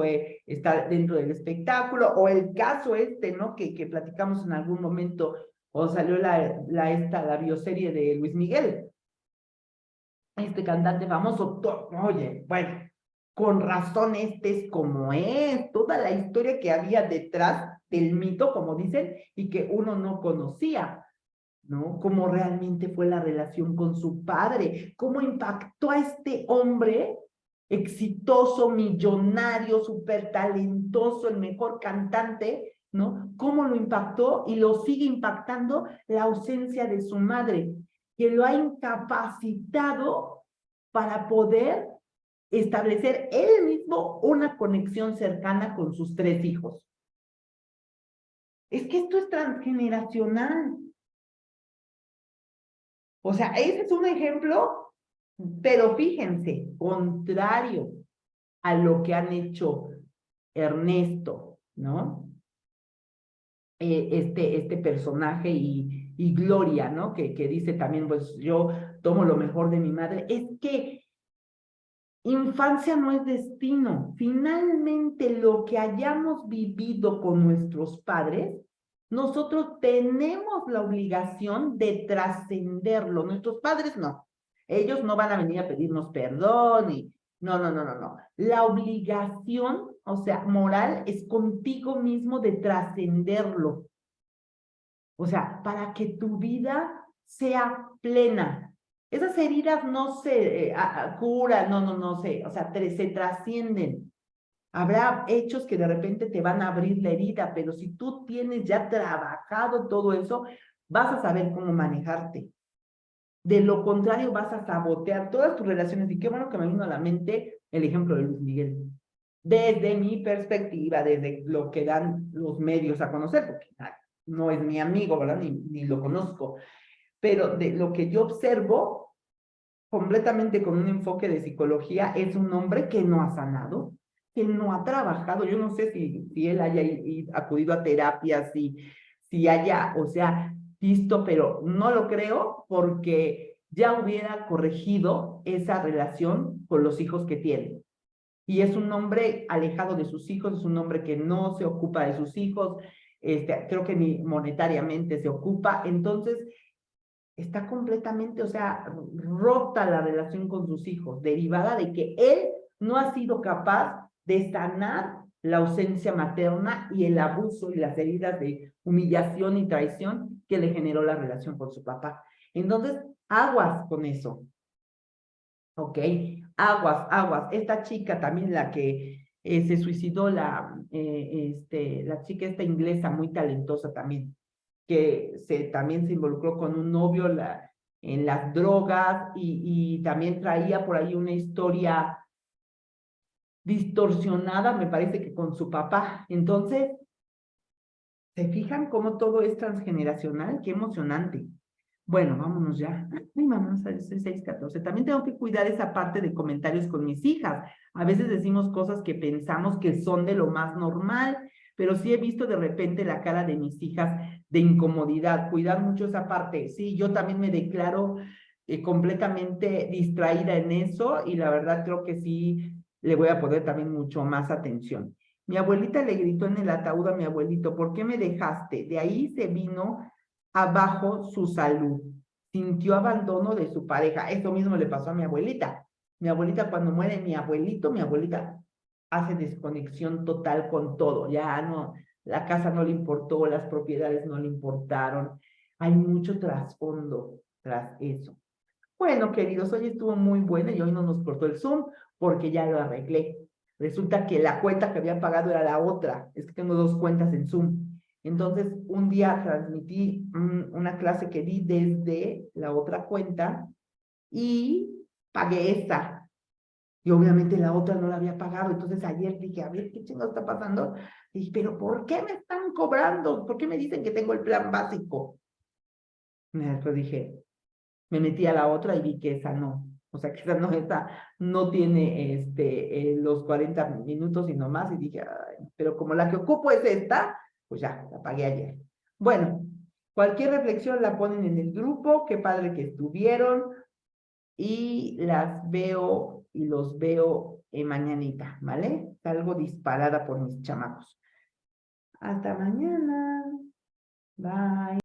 está dentro del espectáculo o el caso ¿no? Que platicamos en algún momento o salió la bioserie de Luis Miguel, este cantante famoso, oye, bueno, con razón es como es, toda la historia que había detrás del mito, como dicen, y que uno no conocía, ¿no? Cómo realmente fue la relación con su padre, cómo impactó a este hombre exitoso, millonario, súper talentoso, el mejor cantante, ¿no? Cómo lo impactó y lo sigue impactando la ausencia de su madre, que lo ha incapacitado para poder establecer él mismo una conexión cercana con sus 3 hijos. Es que esto es transgeneracional. O sea, ese es un ejemplo, pero fíjense, contrario a lo que han hecho Ernesto, ¿no? Este personaje y Gloria, ¿no? Que dice también, pues yo tomo lo mejor de mi madre. Es que Infancia no es destino. Finalmente, lo que hayamos vivido con nuestros padres, nosotros tenemos la obligación de trascenderlo. Nuestros padres no. Ellos no van a venir a pedirnos perdón y no, no, no, no, no. La obligación, o sea, moral, es contigo mismo de trascenderlo. O sea, para que tu vida sea plena. Esas heridas no se curan, no, no, no sé, o sea, se trascienden. Habrá hechos que de repente te van a abrir la herida, pero si tú tienes ya trabajado todo eso, vas a saber cómo manejarte. De lo contrario, vas a sabotear todas tus relaciones. Y qué bueno que me vino a la mente el ejemplo de Luis Miguel. Desde mi perspectiva, desde lo que dan los medios a conocer, porque no es mi amigo, ¿verdad? Ni lo conozco. Pero de lo que yo observo, completamente con un enfoque de psicología, es un hombre que no ha sanado, que no ha trabajado. Yo no sé si él haya acudido a terapias, si haya, o sea, visto, pero no lo creo porque ya hubiera corregido esa relación con los hijos que tiene. Y es un hombre alejado de sus hijos, es un hombre que no se ocupa de sus hijos, creo que ni monetariamente se ocupa. Entonces, está completamente, o sea, rota la relación con sus hijos, derivada de que él no ha sido capaz de sanar la ausencia materna y el abuso y las heridas de humillación y traición que le generó la relación con su papá. Entonces, aguas con eso, ¿ok? Aguas, aguas. Esta chica también, la que se suicidó, la chica esta inglesa muy talentosa también, que también se involucró con un novio en las drogas y también traía por ahí una historia distorsionada, me parece que con su papá. Entonces, ¿se fijan cómo todo es transgeneracional? Qué emocionante. Bueno, vámonos ya. Ay, mamá, es 6:14. También tengo que cuidar esa parte de comentarios con mis hijas. A veces decimos cosas que pensamos que son de lo más normal, pero sí he visto de repente la cara de mis hijas de incomodidad. Cuidar mucho esa parte. Sí, yo también me declaro completamente distraída en eso y la verdad creo que sí le voy a poner también mucho más atención. Mi abuelita le gritó en el ataúd a mi abuelito, ¿por qué me dejaste? De ahí se vino abajo su salud. Sintió abandono de su pareja. Eso mismo le pasó a mi abuelita. Mi abuelita, cuando muere mi abuelito, mi abuelita hace desconexión total con todo. Ya no, la casa no le importó, las propiedades no le importaron. Hay mucho trasfondo tras eso. Bueno, queridos, hoy estuvo muy buena y hoy no nos cortó el Zoom porque ya lo arreglé. Resulta que la cuenta que había pagado era la otra. Es que tengo dos cuentas en Zoom. Entonces, un día transmití una clase que di desde la otra cuenta y pagué esta. Y obviamente la otra no la había pagado. Entonces ayer dije, a ver, ¿qué chingo está pasando? Y dije, pero ¿por qué me están cobrando? ¿Por qué me dicen que tengo el plan básico? Y después dije, me metí a la otra y vi que esa no. O sea, que esa no tiene los 40 minutos y no más. Y dije, ay, pero como la que ocupo es esta, pues ya, la pagué ayer. Bueno, cualquier reflexión la ponen en el grupo. Qué padre que estuvieron. Y las veo y los veo mañanita, ¿vale? Salgo disparada por mis chamacos. Hasta mañana. Bye.